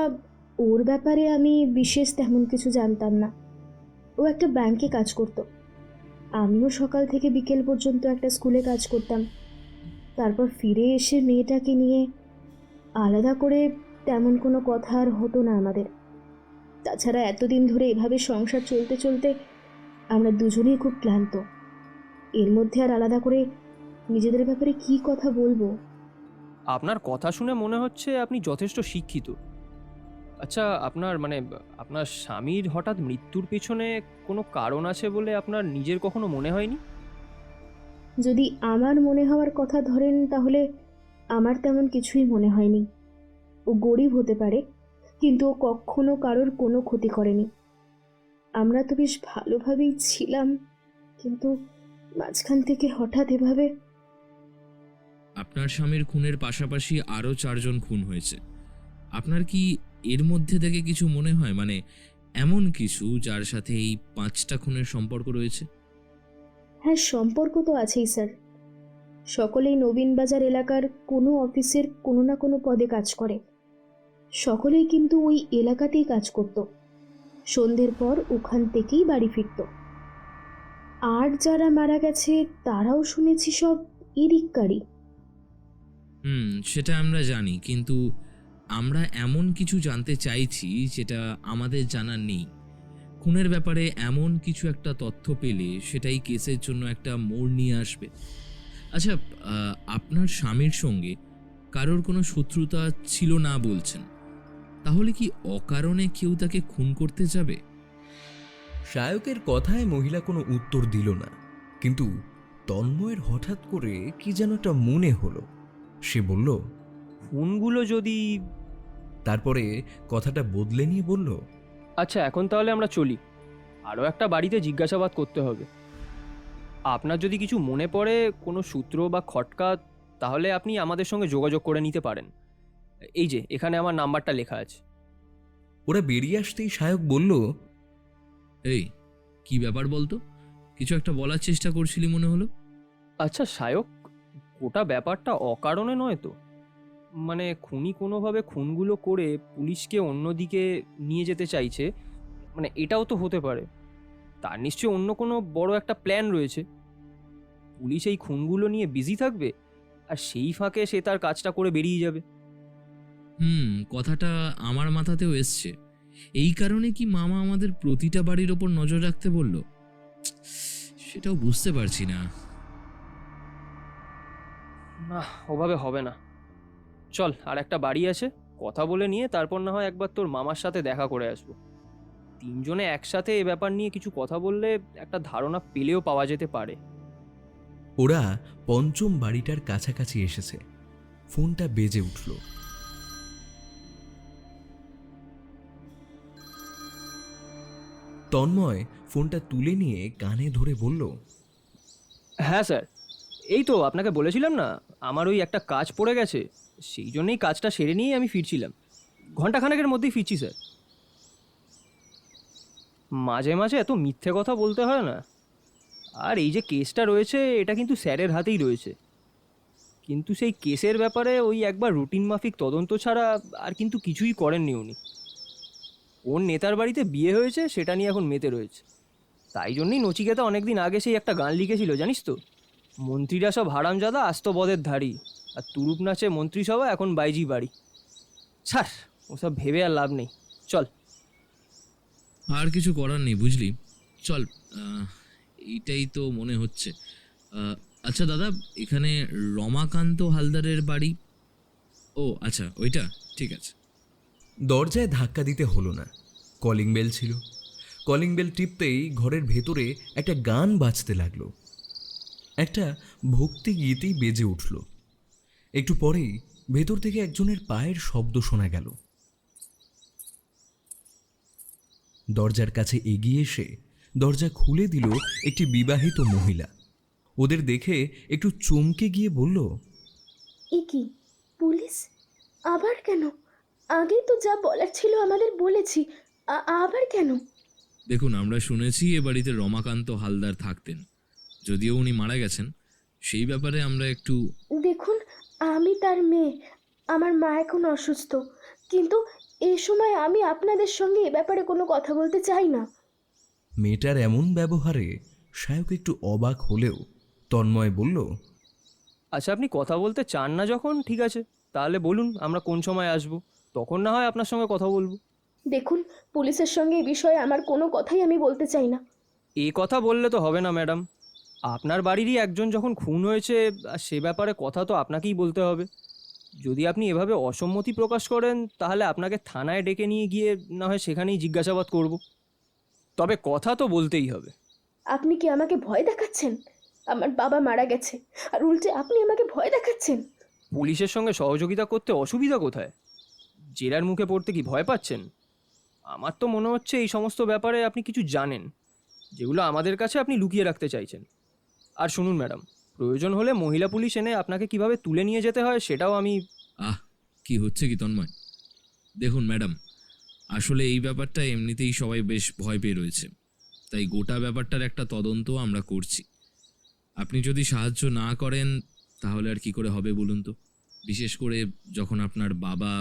ওর ব্যাপারে আমি বিশেষ তেমন কিছু জানতাম না। ও একটা ব্যাংকে কাজ করতো, আমিও সকাল থেকে বিকেল পর্যন্ত একটা স্কুলে কাজ করতাম। তারপর ফিরে এসে মেয়েটাকে নিয়ে আলাদা করে তেমন কোনো কথা আর হতো না আমাদের। তাছাড়া এতদিন ধরে এভাবে সংসার চলতে চলতে আমরা দুজনেই খুব ক্লান্ত। এর মধ্যে আর আলাদা করে নিজেদের ব্যাপারে কী কথা বলবো? আপনার কথা শুনে মনে হচ্ছে আপনি যথেষ্ট শিক্ষিত। আচ্ছা, আপনার স্বামীর হঠাৎ মৃত্যুর পেছনে কোনো কারণ আছে বলে আপনার নিজের কখনো মনে হয়নি? যদি আমার মনে হওয়ার কথা ধরেন, তাহলে আমার তেমন কিছুই মনে হয়নি। ও গরিব হতে পারে, কিন্তু ও কখনো কারোর কোনো ক্ষতি করেনি। আমরা তো বেশ ভালোভাবেই ছিলাম, কিন্তু মাঝখান থেকে হঠাৎ এভাবে। আপনার স্বামীর খুনের পাশাপাশি আরও 4 জন খুন হয়েছে। আপনার কি এর মধ্যে থেকে কিছু মনে হয়, মানে এমন কিছু যার সাথে এই 5টা খুনের সম্পর্ক রয়েছে? হ্যাঁ, সম্পর্ক তো আছেই স্যার। সকলেই নবীনবাজার এলাকার কোনো অফিসের কোনো না কোনো পদে কাজ করে। সকলেই কিন্তু ওই এলাকাতেই কাজ করত। সন্ধ্যের পর ওখান থেকেই বাড়ি ফিরত। আর যারা মারা গেছে তারাও শুনেছি সব এদিককারই। সেটা আমরা জানি, কিন্তু আমরা এমন কিছু জানতে চাইছি যেটা আমাদের জানা নেই। খুনের ব্যাপারে এমন কিছু একটা তথ্য পেলে সেটাই কেসের জন্য একটা মোড় নিয়ে আসবে। আচ্ছা, আপনার স্বামীর সঙ্গে কারোর কোনো শত্রুতা ছিল না বলছেন, তাহলে কি অকারণে কেউ তাকে খুন করতে যাবে? সায়কের কথায় মহিলা কোনো উত্তর দিল না, কিন্তু তন্ময়ের হঠাৎ করে কি যেন একটা মনে হলো। সে বলল, খুনগুলো যদি... তারপরে কথাটা বদলে নিয়ে বলল, আচ্ছা, এখন তাহলে আমরা চলি, আরও একটা বাড়িতে জিজ্ঞাসাবাদ করতে হবে। আপনার যদি কিছু মনে পড়ে, কোনো সূত্র বা খটকা, তাহলে আপনি আমাদের সঙ্গে যোগাযোগ করে নিতে পারেন। এই যে এখানে আমার নাম্বারটা লেখা আছে। ওরা বেরিয়ে আসতেই সায়ক বলল, এই কি ব্যাপার বলতো? কিছু একটা বলার চেষ্টা করছিলি মনে হলো। আচ্ছা সায়ক, গোটা ব্যাপারটা অকারণে নয় তো? মানে খুনি কোনোভাবে খুনগুলো করে পুলিশকে অন্যদিকে নিয়ে যেতে চাইছে, মানে এটাও তো হতে পারে। তার নিশ্চয়ই অন্য কোনো বড় একটা প্ল্যান রয়েছে। পুলিশ এই খুনগুলো নিয়ে বিজি থাকবে, আর সেই ফাঁকে সে তার কাজটা করে বেরিয়ে যাবে। কথাটা আমার মাথাতেও এসছে। এই কারণে কি মামা আমাদের প্রতিটা বাড়ির ওপর নজর রাখতে বলল? সেটাও বুঝতে পারছি না। না, ওভাবে হবে না। চল, আর একটা বাড়ি আছে, কথা বলে নিয়ে তারপর না হয় একবার তোর মামার সাথে দেখা করে আসবো। তিনজনে একসাথে এ ব্যাপার নিয়ে কিছু কথা বললে একটা ধারণা পেলেও পাওয়া যেতে পারে। ওরা পঞ্চম বাড়িটার কাছাকাছি এসেছে। ফোনটা বেজে উঠল। তন্ময় ফোনটা তুলে নিয়ে কানে ধরে বলল, হ্যাঁ স্যার, এই তো আপনাকে বলেছিলাম না, আমার ওই একটা কাজ পড়ে গেছে, সেই জন্যই কাজটা সেরে নিয়েই আমি ফিরছিলাম। ঘন্টাখানেকের মধ্যেই ফিরছি স্যার। মাঝে মাঝে এত মিথ্যে কথা বলতে হয় না। আর এই যে কেসটা রয়েছে এটা কিন্তু স্যারের হাতেই রয়েছে, কিন্তু সেই কেসের ব্যাপারে ওই একবার রুটিন মাফিক তদন্ত ছাড়া আর কিন্তু কিছুই করেননি উনি। ওর নেতার বাড়িতে বিয়ে হয়েছে সেটা নিয়ে এখন মেতে রয়েছে। তাই জন্যই নচিকেতা অনেকদিন আগে সেই একটা গান লিখেছিল জানিস তো, মন্ত্রীরা সব হারামজাদা আস্ত বদের ধাড়ি, আর তুরুপ নাচে মন্ত্রিসভা এখন বাইজি বাড়ি। ছাড়, ওসব ভেবে আর লাভ নেই, চল। আর কিছু করার নেই বুঝলি, চল। এইটাই তো মনে হচ্ছে। আচ্ছা দাদা, এখানে রমাকান্ত হালদারের বাড়ি? ও আচ্ছা, ওইটা ঠিক আছে। দরজায় ধাক্কা দিতে হলো না, কলিং বেল ছিল। কলিং বেল টিপতেই ঘরের ভেতরে একটা গান বাজতে লাগলো। একটা ভক্তি গীতেই বেজে উঠল। একটু পরেই ভেতর থেকে একজনের পায়ের শব্দ শোনা গেল। দরজার কাছে এগিয়ে এসে দরজা খুলে দিল একটি বিবাহিত মহিলা। ওদের দেখে একটু চমকে গিয়ে বলল, এ কি, পুলিশ? আবার কেন? আগেই তো যা বলার ছিল আমাদের বলেছি, আবার কেন? দেখুন, আমরা শুনেছি এ বাড়িতে রমাকান্ত হালদার থাকতেন, যদিও উনি মারা গেছেন। সেই ব্যাপারে আমরা একটু... দেখুন, আমি তার মেয়ে, আমার মা এখন অসুস্থ, কিন্তু এই সময় আমি আপনাদের সঙ্গে এ ব্যাপারে কোনো কথা বলতে চাই না। মেয়েটার এমন ব্যবহারে সায়ক একটু অবাক হলেও তন্ময় বলল, আচ্ছা, আপনি কথা বলতে চান না যখন, ঠিক আছে, তাহলে বলুন আমরা কোন সময় আসব, তখন না হয় আপনার সঙ্গে কথা বলবো। দেখুন, পুলিশের সঙ্গে এই বিষয়ে আমার কোনো কথাই আমি বলতে চাই না। এই কথা বললে তো হবে না ম্যাডাম। আপনার বাড়িরই একজন যখন খুন হয়েছে, আর সে ব্যাপারে কথা তো আপনাকেই বলতে হবে। যদি আপনি এভাবে অসম্মতি প্রকাশ করেন তাহলে আপনাকে থানায় ডেকে নিয়ে গিয়ে না হয় সেখানেই জিজ্ঞাসাবাদ করব। তবে কথা তো বলতেই হবে। আপনি কি আমাকে ভয় দেখাচ্ছেন? আমার বাবা মারা গেছে, আর উল্টে আপনি আমাকে ভয় দেখাচ্ছেন। পুলিশের সঙ্গে সহযোগিতা করতে অসুবিধা কোথায়? জেলার মুখে পড়তে কি ভয় পাচ্ছেন? আমার তো মনে হচ্ছে এই সমস্ত ব্যাপারে আপনি কিছু জানেন, যেগুলো আমাদের কাছে আপনি লুকিয়ে রাখতে চাইছেন। আর শুনুন ম্যাডাম, প্রয়োজন হলে মহিলা পুলিশ এনে আপনাকে কিভাবে তুলে নিয়ে যেতে হয় সেটাও আমি... কি হচ্ছে কি তন্ময়? দেখুন ম্যাডাম, আসলে এই ব্যাপারটা এমনিতেই সবাই বেশ ভয় পেয়ে রয়েছে, তাই গোটা ব্যাপারটার একটা তদন্ত আমরা করছি। আপনি যদি সাহায্য না করেন তাহলে আর কি করে হবে বলুন তো, বিশেষ করে যখন আপনার বাবা...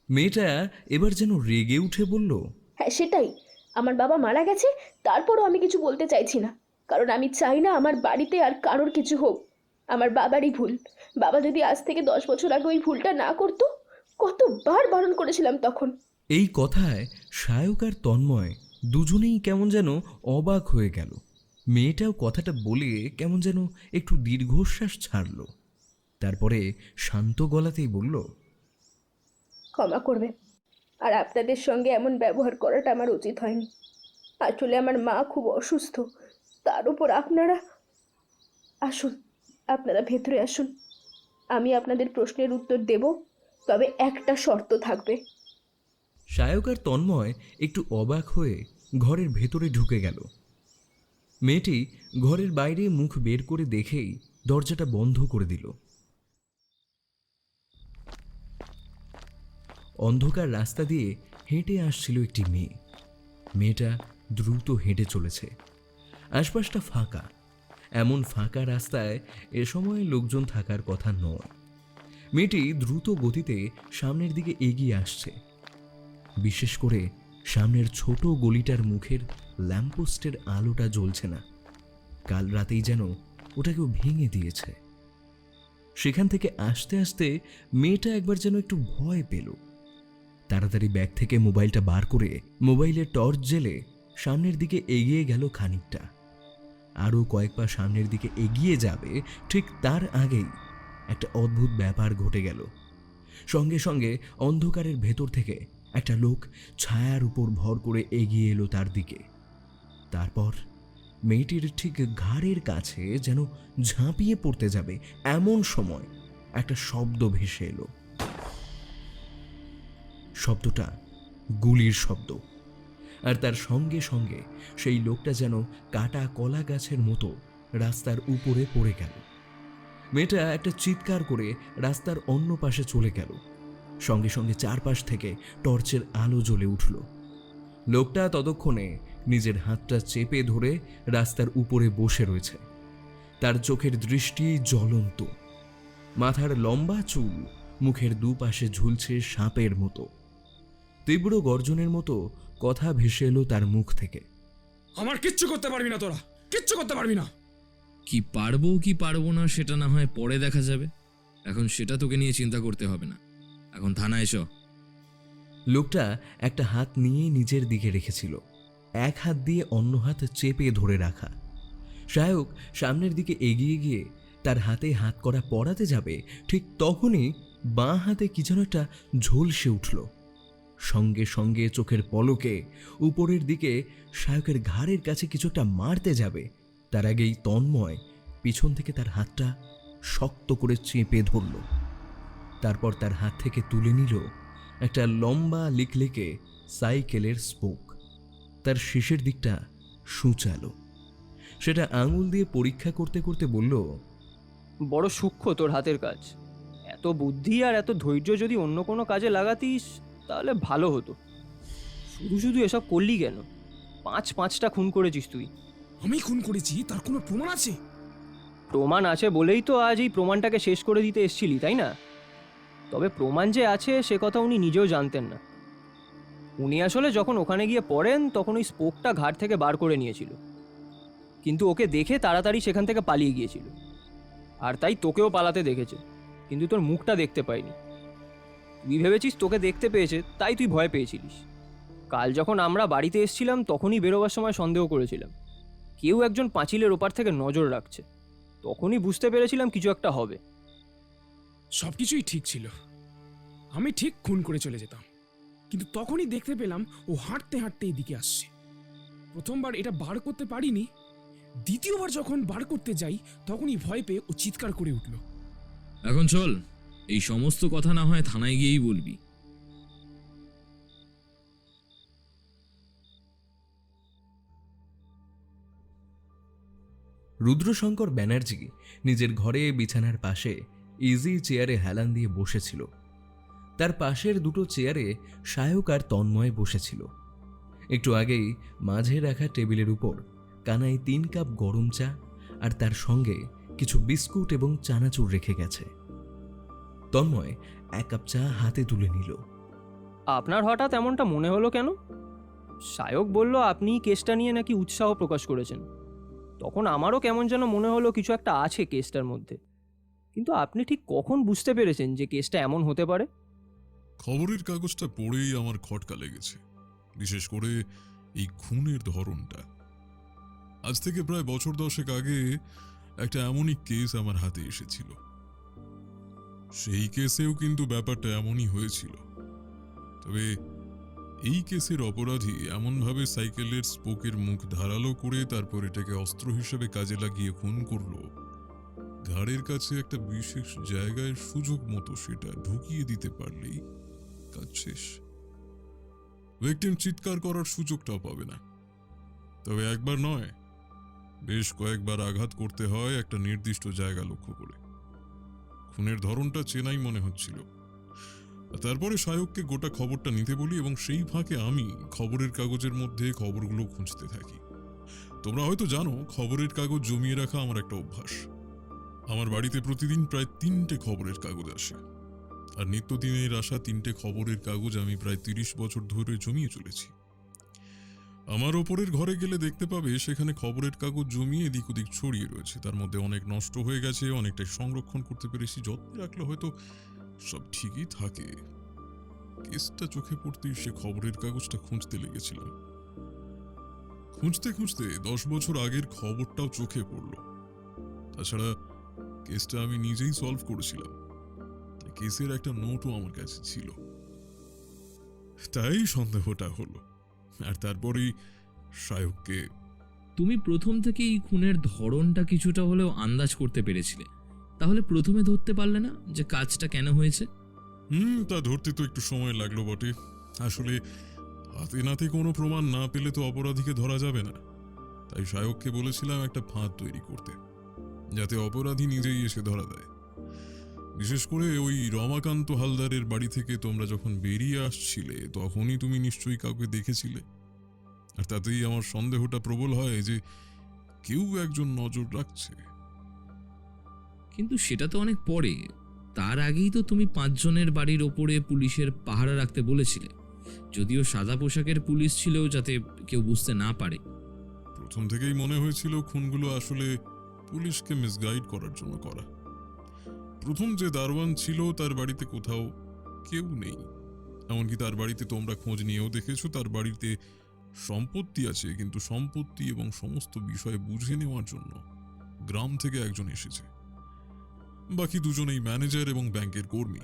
মেয়েটা এবার যেন রেগে উঠে বলল, হ্যাঁ সেটাই, আমার বাবা মারা গেছে, তারপরও আমি কিছু বলতে চাইছি না, কারণ আমি চাই না আমার বাড়িতে আর কারোর কিছু হোক। আমার বাবারই ভুল। বাবা যদি আজ থেকে 10 বছর আগে ওই ভুলটা না করতো, কতবার বারণ করেছিলাম তখন। এই কথায় সায়ক আর তন্ময় দুজনেই কেমন যেন অবাক হয়ে গেল। মেয়েটাও কথাটা বলে কেমন যেন একটু দীর্ঘশ্বাস ছাড়ল। তারপরে শান্ত গলাতেই বলল, ক্ষমা করবে, আর আপনাদের সঙ্গে এমন ব্যবহার করাটা আমার উচিত হয়নি। আসলে আমার মা খুব অসুস্থ, তার উপর আপনারা... আসুন, আপনারা ভেতরে আসুন, আমি আপনাদের প্রশ্নের উত্তর দেব, তবে একটা শর্ত থাকবে। সায়ক আর তন্ময় একটু অবাক হয়ে ঘরের ভেতরে ঢুকে গেল। মেয়েটি ঘরের বাইরে মুখ বের করে দেখেই দরজাটা বন্ধ করে দিল। অন্ধকার রাস্তা দিয়ে হেঁটে আসছিল একটি মেয়ে। মেয়েটা দ্রুত হেঁটে চলেছে। আশপাশটা ফাঁকা। এমন ফাঁকা রাস্তায় এ সময় লোকজন থাকার কথা নয়। মেয়েটি দ্রুত গতিতে সামনের দিকে এগিয়ে আসছে। বিশেষ করে সামনের ছোট গলিটার মুখের ল্যাম্পপোস্টের আলোটা জ্বলছে না। কাল রাতেই যেন ওটা কেউ ভেঙে দিয়েছে। সেখান থেকে আসতে আসতে মেয়েটা একবার যেন একটু ভয় পেল। তাড়াতাড়ি ব্যাগ থেকে মোবাইলটা বার করে মোবাইলের টর্চ জ্বেলে সামনের দিকে এগিয়ে গেল খানিকটা। আরও কয়েক পা সামনের দিকে এগিয়ে যাবে, ঠিক তার আগেই একটা অদ্ভুত ব্যাপার ঘটে গেল। সঙ্গে সঙ্গে অন্ধকারের ভেতর থেকে একটা লোক ছায়ার উপর ভর করে এগিয়ে এলো তার দিকে। তারপর মেয়েটির ঠিক ঘাড়ের কাছে যেন ঝাঁপিয়ে পড়তে যাবে এমন সময় একটা শব্দ ভেসে এলো। শব্দটা গুলির শব্দ। আর তার সঙ্গে সঙ্গে সেই লোকটা যেন কাটা কলা গাছের মতো রাস্তার উপরে পড়ে গেল। মেয়েটা একটা চিৎকার করে রাস্তার অন্য পাশে চলে গেল। সঙ্গে সঙ্গে চারপাশ থেকে টর্চের আলো জ্বলে উঠল। লোকটা ততক্ষণে নিজের হাতটা চেপে ধরে রাস্তার উপরে বসে রয়েছে। তার চোখের দৃষ্টি জ্বলন্ত, মাথার লম্বা চুল মুখের দুপাশে ঝুলছে সাপের মতো। তীব্র গর্জনের মতো কথা ভেসে এলো তার মুখ থেকে। আমার কিচ্ছু করতে পারবি না, তোরা কিচ্ছু করতে পারবি না। কি পারবো কি পারবো না সেটা না হয় পরে দেখা যাবে, এখন সেটা তোকে নিয়ে চিন্তা করতে হবে না। এখন থানায় এসো। লোকটা একটা হাত নিয়ে নিজের দিকে রেখেছিল, এক হাত দিয়ে অন্য হাত চেপে ধরে রাখা। সায়ক সামনের দিকে এগিয়ে গিয়ে তার হাতে হাত করা পরাতে যাবে, ঠিক তখনই বাঁ হাতে কি যেন একটা ঝলসে উঠল। সঙ্গে সঙ্গে চোখের পলকে উপরের দিকে সায়কের ঘাড়ের কাছে কিছু একটা মারতে যাবে, তার আগেই তন্ময় পিছন থেকে তার হাতটা শক্ত করে চেপে ধরল। তারপর তার হাত থেকে তুলে নিল একটা লম্বা লিকলিকে সাইকেলের স্পোক। তার শেষের দিকটা সূচালো। সেটা আঙুল দিয়ে পরীক্ষা করতে করতে বলল, বড় সূক্ষ্ম তোর হাতের কাজ। এত বুদ্ধি আর এত ধৈর্য যদি অন্য কোনো কাজে লাগাতিস তাহলে ভালো হতো। শুধু শুধু এসব করলি কেন? পাঁচটা খুন করেছিস তুই। আমি খুন করেছি তার কোনো প্রমাণ আছে? প্রমাণ আছে বলেই তো আজ এই প্রমাণটাকে শেষ করে দিতে এসছিলি, তাই না? তবে প্রমাণ যে আছে সে কথা উনি নিজেও জানতেন না। উনি আসলে যখন ওখানে গিয়ে পড়েন তখন ওই স্পোকটা ঘাট থেকে বার করে নিয়েছিল, কিন্তু ওকে দেখে তাড়াতাড়ি সেখান থেকে পালিয়ে গিয়েছিল। আর তাই তোকেও পালাতে দেখেছে, কিন্তু তোর মুখটা দেখতে পাইনি। তুই ভেবেছিস তোকে দেখতে পেয়েছে তাই তুই ভয় পেয়েছিলিস। কাল যখন আমরা বাড়িতে এসেছিলাম তখনই বেরোবার সময় সন্দেহ করেছিলাম কেউ একজন পাঁচিলের ওপার থেকে নজর রাখছে। তখনই বুঝতে পেরেছিলাম কিছু একটা হবে। সবকিছুই ঠিক ছিল, আমি ঠিক খুন করে চলে যেতাম, কিন্তু তখনই দেখতে পেলাম ও হাঁটতে হাঁটতে এদিকে আসছে। প্রথমবার এটা বার করতে পারিনি, দ্বিতীয়বার যখন বার করতে যাই তখনই ভয় পেয়ে ও চিৎকার করে উঠল। এখন চল, এই সমস্ত কথা না হয় থানায় গিয়েই বলবি। রুদ্রশঙ্কর ব্যানার্জি নিজের ঘরে বিছানার পাশে ইজি চেয়ারে হেলান দিয়ে বসেছিল। তার পাশের দুটো চেয়ারে সায়ক আর তন্ময় বসেছিল। একটু আগেই মাঝে রাখা টেবিলের উপর কানাই 3 কাপ গরম চা আর তার সঙ্গে কিছু বিস্কুট এবং চানাচুর রেখে গেছে। তন্ময় 1 কাপ চা হাতে তুলে নিল। আপনার হঠাৎ এমনটা মনে হলো কেন? সায়ক বলল আপনি কেসটা নিয়ে নাকি উৎসাহ প্রকাশ করেছেন। তখন আমারও কেমন যেন মনে হলো কিছু একটা আছে কেসটার মধ্যে, কিন্তু আপনি ঠিক কখন বুঝতে পেরেছেন যে কেসটা এমন হতে পারে? খবরের কাগজটা পড়েই আমার খটকা লেগেছে, বিশেষ করে এই খুনের ধরনটা। আজ থেকে প্রায় বছর 10 আগে একটা এমনই কেস আমার হাতে এসেছিল। সেই কেসেও কিন্তু ব্যাপারটা এমনই হয়েছিল, তবে এই কেসের অপরাধী এমনভাবে সাইকেলের স্পোকের মুখ ধারালো করে তারপর এটাকে অস্ত্র হিসেবে কাজে লাগিয়ে খুন করলো, ঘাড়ের কাছে একটা বিশেষ জায়গায় সুযোগ মতো সেটা ঢুকিয়ে দিতে পারলেই কাজ শেষ। ভিকটিম চিৎকার করার সুযোগটাও পাবে না। তবে একবার নয়, বেশ কয়েকবার আঘাত করতে হয় একটা নির্দিষ্ট জায়গা লক্ষ্য করে। খুনের ধরনটা চেনাই মনে হচ্ছিল। তারপরে সায়ককে গোটা খবরটা নিতে বলি এবং সেই ফাঁকে আমি খবরের কাগজের মধ্যে খবরগুলো খুঁজতে থাকি। তোমরা হয়তো জানো, খবরের কাগজ জমিয়ে রাখা আমার একটা অভ্যাস। আমার বাড়িতে প্রতিদিন প্রায় 3টে খবরের কাগজ আসে, আর নিত্যদিনের আসা 3টে খবরের কাগজ আমি প্রায় 30 বছর ধরে জমিয়ে চলেছি। আমার ওপরের ঘরে গেলে দেখতে পাবে সেখানে খবরের কাগজ জমিয়ে এদিক ওদিক ছড়িয়ে রয়েছে। তার মধ্যে অনেক নষ্ট হয়ে গেছে, অনেকটাই সংরক্ষণ করতে পেরেছি। যত্নে রাখলে হয়তো সব ঠিকই থাকে। কেসটা চোখে পড়তেই সে খবরের কাগজটা খুঁজতে লেগেছিলাম। খুঁজতে খুঁজতে 10 বছর আগের খবরটাও চোখে পড়ল। তাছাড়া কেসটা আমি নিজেই সলভ করেছিলাম, তাই কেসের একটা নোটও আমার কাছে ছিল। তাই সন্দেহটা হলো, আর তারপরেই সায়ককে। তুমি প্রথম থেকেই খুনের ধরনটা কিছুটা হলেও আন্দাজ করতে পেরেছিলে, তাহলে প্রথমে ধরতে পারলে না যে কাজটা কেন হয়েছে? তা ধরতে তো একটু সময় লাগলো বটে। আসলে হাতে নাতে কোনো প্রমাণ না পেলে তো অপরাধীকে ধরা যাবে না। তাই সায়ককে বলেছিলাম একটা ফাঁদ তৈরি করতে। যাতে অপরাধী নিজেই এসে ধরা দেয়। বিশেষ করে ওই রমাকান্ত হালদারের বাড়ি থেকে তোমরা যখন বেরিয়ে আসছিলে তখনই তুমি নিশ্চয়ই কাউকে দেখেছিলে, আর তাতেই আমার সন্দেহটা প্রবল হয় যে কেউ একজন নজর রাখছে। কিন্তু সেটা তো অনেক পরে। তার আগেই তো তুমি 5 জনের বাড়ির ওপরে পুলিশের পাহারা রাখতে বলেছিলে, যদিও সাদা পোশাকের পুলিশ ছিল যাতে কেউ বুঝতে না পারে। প্রথম থেকেই মনে হয়েছিল খুনগুলো আসলে পুলিশকে মিসগাইড করার জন্য করা। প্রথম যে দারোয়ান ছিল তার বাড়িতে কোথাও কেউ নেই, এমনকি তার বাড়িতে তোমরা খোঁজ নিয়েও দেখেছো তার বাড়িতে সম্পত্তি আছে, কিন্তু সম্পত্তি এবং সমস্ত বিষয় বুঝে নেওয়ার জন্য গ্রাম থেকে একজন এসেছে। বাকি দুজনেই ম্যানেজার এবং ব্যাংকের কর্মী।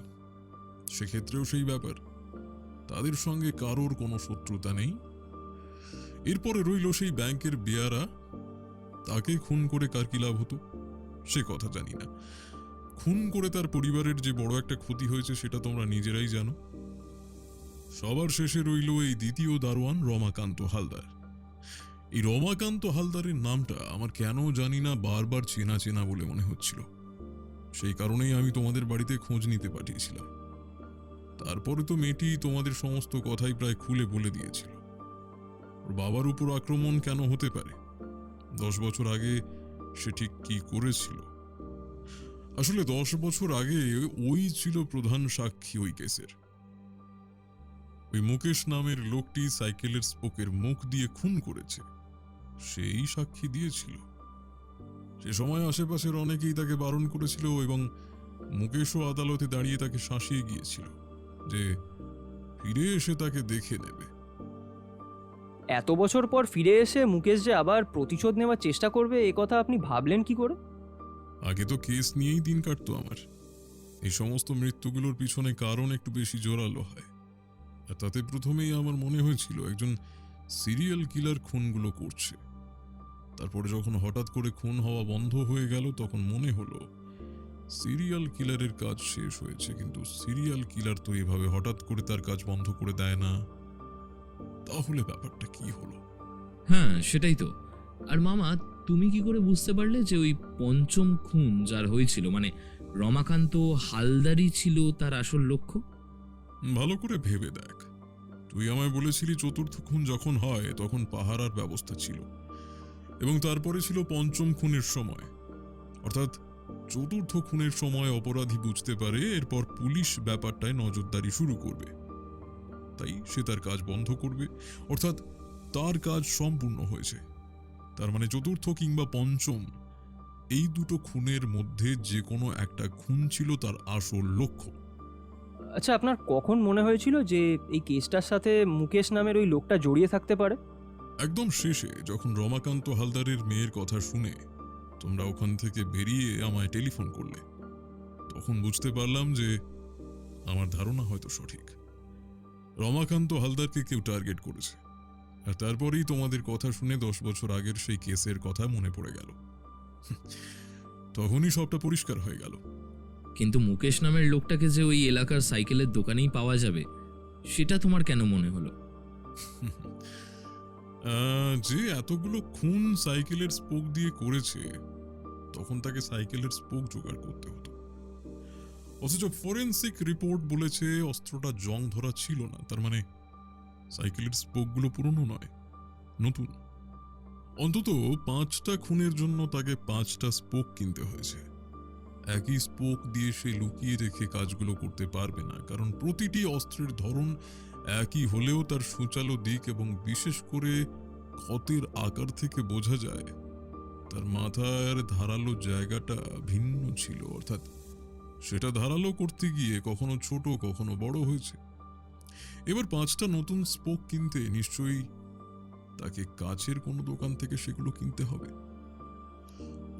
সেক্ষেত্রেও সেই ব্যাপার, তাদের সঙ্গে কারোর কোনো শত্রুতা নেই। এরপরে রইল সেই ব্যাংকের বেয়ারা, তাকে খুন করে কার কি লাভ হতো সে কথা জানি না। খুন করে তার পরিবারের যে বড় একটা ক্ষতি হয়েছে সেটা তোমরা নিজেরাই জানো। সবার শেষে রইল এই দ্বিতীয় দারোয়ান রমাকান্ত হালদার। এই রমাকান্ত হালদারের নামটা আমার কেন জানি না বারবার চেনা চেনা বলে মনে হচ্ছিল। সেই কারণেই আমি তোমাদের বাড়িতে খোঁজ নিতে পাঠিয়েছিলাম। তারপরে তো মেয়েটি তোমাদের সমস্ত কথাই প্রায় খুলে বলে দিয়েছিল। ওর বাবার উপর আক্রমণ কেন হতে পারে, 10 বছর আগে সে ঠিক কি করেছিল। আসলে 10 বছর আগে ওই ছিল প্রধান সাক্ষী ওই কেসের। ওই মুকেশ নামের লোকটি সাইকেলের স্পোকের মুখ দিয়ে খুন করেছে, সেই সাক্ষী দিয়েছিল। সে সময় আশেপাশের অনেকেই তাকে বারণ করেছিল এবং মুকেশও আদালতে দাঁড়িয়ে তাকে শাসিয়ে গিয়েছিল যে ফিরে এসে তাকে দেখে নেবে। এত বছর পর ফিরে এসে মুকেশ যে আবার প্রতিশোধ নেওয়ার চেষ্টা করবে এ কথা আপনি ভাবলেন কি করে? আগে তো কেস নিয়েই দিন কাটতো আমার। এই সমস্ত মৃত্যুগুলোর পিছনে কারণ একটু বেশি জোরালো হয়, আর তাতে প্রথমেই আমার মনে হয়েছিল একজন সিরিয়াল কিলার খুনগুলো করছে। তারপরে যখন হঠাৎ করে খুন হওয়া বন্ধ হয়ে গেল তখন মনে হলো সিরিয়াল কিলারের কাজ শেষ হয়েছে, কিন্তু সিরিয়াল কিলার তো এভাবে হঠাৎ করে তার কাজ বন্ধ করে দেয় না। তাহলে ব্যাপারটা কি হলো? হ্যাঁ, সেটাই তো। আর মামা, তুমি কি করে বুঝতে পারলে যে ওই পঞ্চম খুন যার হয়েছিল, মানে রমাকান্ত হালদারই ছিল তার আসল লক্ষ্য? ভালো করে ভেবে দেখ। তুই আমায় বলেছিলি চতুর্থ খুন যখন হয় তখন পাহারার ব্যবস্থা ছিল, এবং তারপরে ছিল পঞ্চম খুনের সময়। অর্থাৎ চতুর্থ খুনের সময় অপরাধী বুঝতে পারে এরপর পুলিশ ব্যাপারটায় নজরদারি শুরু করবে, তাই সে তার কাজ বন্ধ করবে। অর্থাৎ তার কাজ সম্পূর্ণ হয়েছে। তার মানে চতুর্থ কিংবা পঞ্চম এই দুটো খুনের মধ্যে যে কোনো একটা খুন ছিল তার আসল লক্ষ্য। আচ্ছা, আপনার কখন মনে হয়েছিল যে এই কেসটার সাথে মুকেশ নামের ওই লোকটা জড়িয়ে থাকতে পারে? একদম শেষে যখন রমাকান্ত হালদারের মেয়ের কথা শুনে তোমরা ওখান থেকে বেরিয়ে আমায় টেলিফোন করলে, তখন বুঝতে পারলাম যে আমার ধারণা হয়তো সঠিক। রমাকান্ত হালদারকে কেউ টার্গেট করেছে। আর তারপরেই তোমাদের কথা শুনে 10 বছর আগের সেই কেসের কথা মনে পড়ে গেল। তখনই সবটা পরিষ্কার হয়ে গেল। কিন্তু মুকেশ নামের লোকটাকে যে ওই এলাকার সাইকেলের দোকানেই পাওয়া যাবে সেটা তোমার কেন মনে হলো? যে এতগুলো খুন সাইকেলের স্পোক দিয়ে করেছে তখন তাকে সাইকেলের স্পোক জোগাড় করতে হতো। অথচ ফরেন্সিক রিপোর্ট বলেছে অস্ত্রটা জং ধরা ছিল না। তার মানে সাইকেলের স্পোকগুলো পুরনো নয়, নতুন। অন্তত 5টা খুনের জন্য তাকে 5টা স্পোক কিনতে হয়েছে। একই স্পোক দিয়ে সে লুকিয়ে রেখে কাজগুলো করতে পারবে না, কারণ প্রতিটি অস্ত্রের ধরন একই হলেও তার সূচালো দিক এবং বিশেষ করে ক্ষতের আকার থেকে বোঝা যায় তার মাথার ধারালো জায়গাটা ভিন্ন ছিল। অর্থাৎ সেটা ধারালো করতে গিয়ে কখনো ছোট কখনো বড় হয়েছে। এবার 5টা নতুন স্পোক কিনতে নিশ্চয়ই তাকে কাছের কোনো দোকান থেকে সেগুলো কিনতে হবে।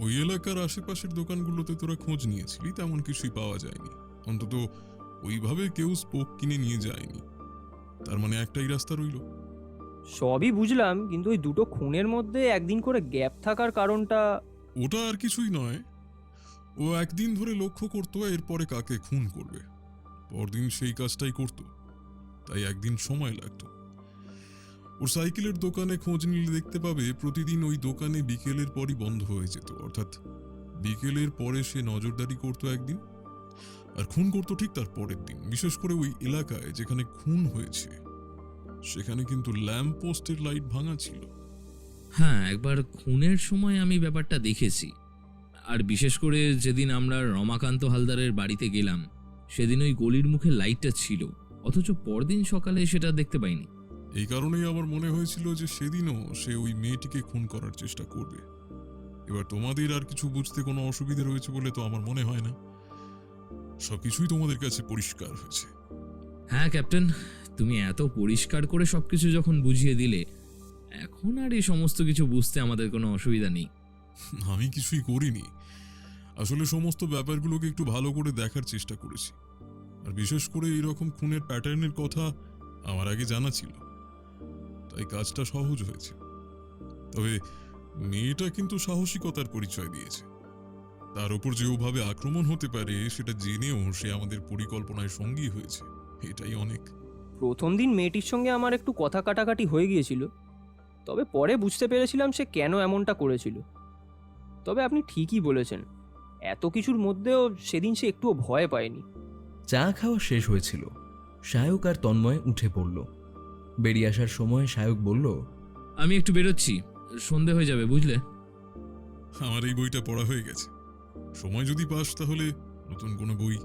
ওই এলাকার আশেপাশের দোকানগুলোতে তোরা খোঁজ নিয়েছিলি, তেমন কিছুই পাওয়া যায়নি। অন্তত ওইভাবে কেউ স্পোক কিনে নিয়ে যায়নি। তার মানে একটাই রাস্তা রইল। সবই বুঝলাম, কিন্তু ওই দুটো খুনের মধ্যে একদিন করে গ্যাপ থাকার কারণটা? ওটা আর কিছুই নয়। ও একদিন ধরে লক্ষ্য করতো এরপরে কাকে খুন করবে, পরদিন সেই কাজটাই করত, তাই একদিন সময় লাগতো। ওর সাইকেলের দোকানে খোঁজ নিলে দেখতে পাবে প্রতিদিন ওই দোকানে বিকেলের পরই বন্ধ হয়ে যেত। অর্থাৎ বিকেলের পরে সে নজরদারি করতো একদিন, আর খুন করতো ঠিক তার পরের দিন। বিশেষ করে ওই এলাকায় যেখানে খুন হয়েছে সেখানে কিন্তু ল্যাম্প পোস্টের লাইট ভাঙা ছিল। হ্যাঁ, একবার খুনের সময় আমি ব্যাপারটা দেখেছি। আর বিশেষ করে যেদিন আমরা রমাকান্ত হালদারের বাড়িতে গেলাম, সেদিন ওই গলির মুখে লাইটটা ছিল, অথচ পরদিন সকালে সেটা দেখতে পাইনি। এই কারণেই আমার মনে হয়েছিল যে সেদিনও সে ওই মেয়েটিকে খুন করার চেষ্টা করবে। এবার তোমাদের আর কিছু বুঝতে কোনো অসুবিধা রয়েছে বলে তো আমার মনে হয় না। সবকিছুই তোমাদের কাছে পরিষ্কার হয়েছে। হ্যাঁ ক্যাপ্টেন, তুমি এত পরিষ্কার করে সবকিছু যখন বুঝিয়ে দিলে, এখন আর এই সমস্ত কিছু বুঝতে আমাদের কোনো অসুবিধা নেই। আমি কিছুই করিনি, আসলে সমস্ত ব্যাপারগুলোকে একটু ভালো করে দেখার চেষ্টা করেছি। আর বিশেষ করে এইরকম খুনের প্যাটার্নের কথা আমার আগে জানা ছিল, তাই কাজটা সহজ হয়েছে। তবে মেয়েটা কিন্তু সাহসিকতার পরিচয় দিয়েছে। তার উপর যে ওভাবে আক্রমণ হতে পারে সেটা জেনেও সে আমাদের পরিকল্পনায় সঙ্গী হয়েছে, এটাই অনেক। প্রথম দিন মেয়েটির সঙ্গে আমার একটু কথা কাটাকাটি হয়ে গিয়েছিল, তবে পরে বুঝতে পেরেছিলাম সে কেন এমনটা করেছিল। তবে আপনি ঠিকই বলেছেন, এত কিছুর মধ্যেও সেদিন সে একটুও ভয় পায়নি। চা খাওয়া শেষ হয়েছিল। সায়ক আর তন্ময় উঠে পড়ল। বেরিয়ে আসার সময় সায়ক বলল, আমি একটু বেরোচ্ছি, সন্ধে হয়ে যাবে বুঝলে। আমার এই বইটা পড়া হয়ে গেছে, সময় যদি পাস তাহলে নতুন কোনো বই।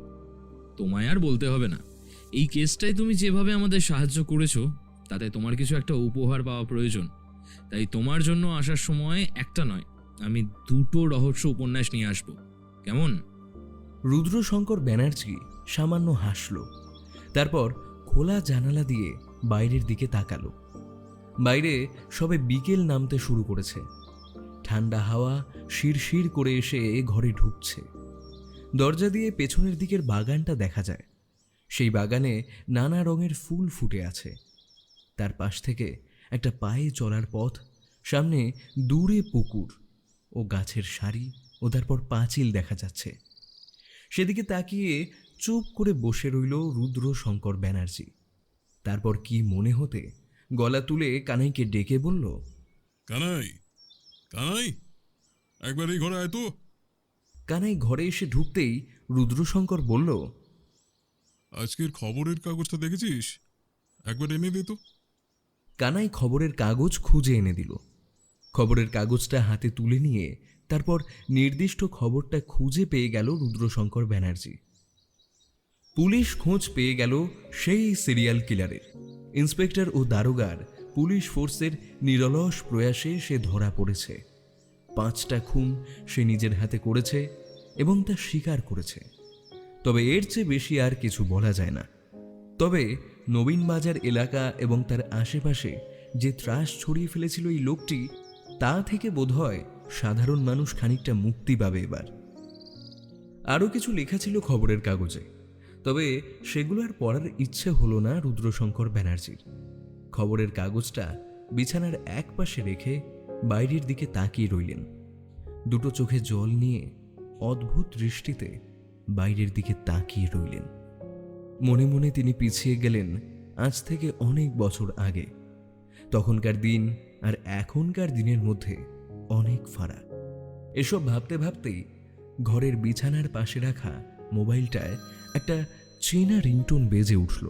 তোমায় আর বলতে হবে না, এই কেসটায় তুমি যেভাবে আমাদের সাহায্য করেছো তাতে তোমার কিছু একটা উপহার পাওয়া প্রয়োজন। তাই তোমার জন্য আসার সময় একটা নয়, আমি 2টো রহস্য উপন্যাস নিয়ে আসবো, কেমন? রুদ্রশঙ্কর ব্যানার্জি সামান্য হাসল। তারপর খোলা জানালা দিয়ে বাইরের দিকে তাকালো। বাইরে সবে বিকেল নামতে শুরু করেছে। ঠান্ডা হাওয়া শিরশির করে এসে ঘরে ঢুকছে। দরজা দিয়ে পেছনের দিকের বাগানটা দেখা যায়। সেই বাগানে নানা রঙের ফুল ফুটে আছে। তার পাশ থেকে একটা পায়ে চলার পথ, সামনে দূরে পুকুর ও গাছের সারি ও তারপর পাঁচিল দেখা যাচ্ছে। সেদিকে তাকিয়ে চুপ করে বসে রইল রুদ্রশঙ্কর ব্যানার্জি। তারপর কি মনে হতে গলা তুলে কানাইকে ডেকে বলল, কানাই, কানাই, একবার এই ঘরে আয় তো। কানাই ঘরে এসে ঢুকতেই রুদ্রশঙ্কর বলল, আজকের খবরের কাগজটা দেখেছিস? একবার এনে দে তো। কানাই খবরের কাগজ খুঁজে এনে দিল। খবরের কাগজটা হাতে তুলে নিয়ে তারপর নির্দিষ্ট খবরটা খুঁজে পেয়ে গেল রুদ্রশঙ্কর ব্যানার্জি। পুলিশ খোঁজ পেয়ে গেল সেই সিরিয়াল কিলারের। ইন্সপেক্টর ও দারোগার পুলিশ ফোর্সের নিরলস প্রয়াসে সে ধরা পড়েছে। 5টা খুন সে নিজের হাতে করেছে এবং তা স্বীকার করেছে। তবে এর চেয়ে বেশি আর কিছু বলা যায় না। তবে নবীনবাজার এলাকা এবং তার আশেপাশে যে ত্রাস ছড়িয়ে ফেলেছিল এই লোকটি, তা থেকে বোধহয় সাধারণ মানুষ খানিকটা মুক্তি পাবে এবার। আরও কিছু লেখা ছিল খবরের কাগজে, তবে সেগুলো আর পড়ার ইচ্ছে হলো না রুদ্রশঙ্কর ব্যানার্জির। খবরের কাগজটা বিছানার এক পাশে রেখে বাইরের দিকে তাকিয়ে রইলেন। 2টো চোখে জল নিয়ে অদ্ভুত দৃষ্টিতে বাইরের দিকে তাকিয়ে রইলেন। মনে মনে তিনি পিছিয়ে গেলেন আজ থেকে অনেক বছর আগে। তখনকার দিন আর এখনকার দিনের মধ্যে অনেক ফারাক। এসব ভাবতে ভাবতেই ঘরের বিছানার পাশে রাখা মোবাইলটায় একটা চেনা রিংটোন বেজে উঠল।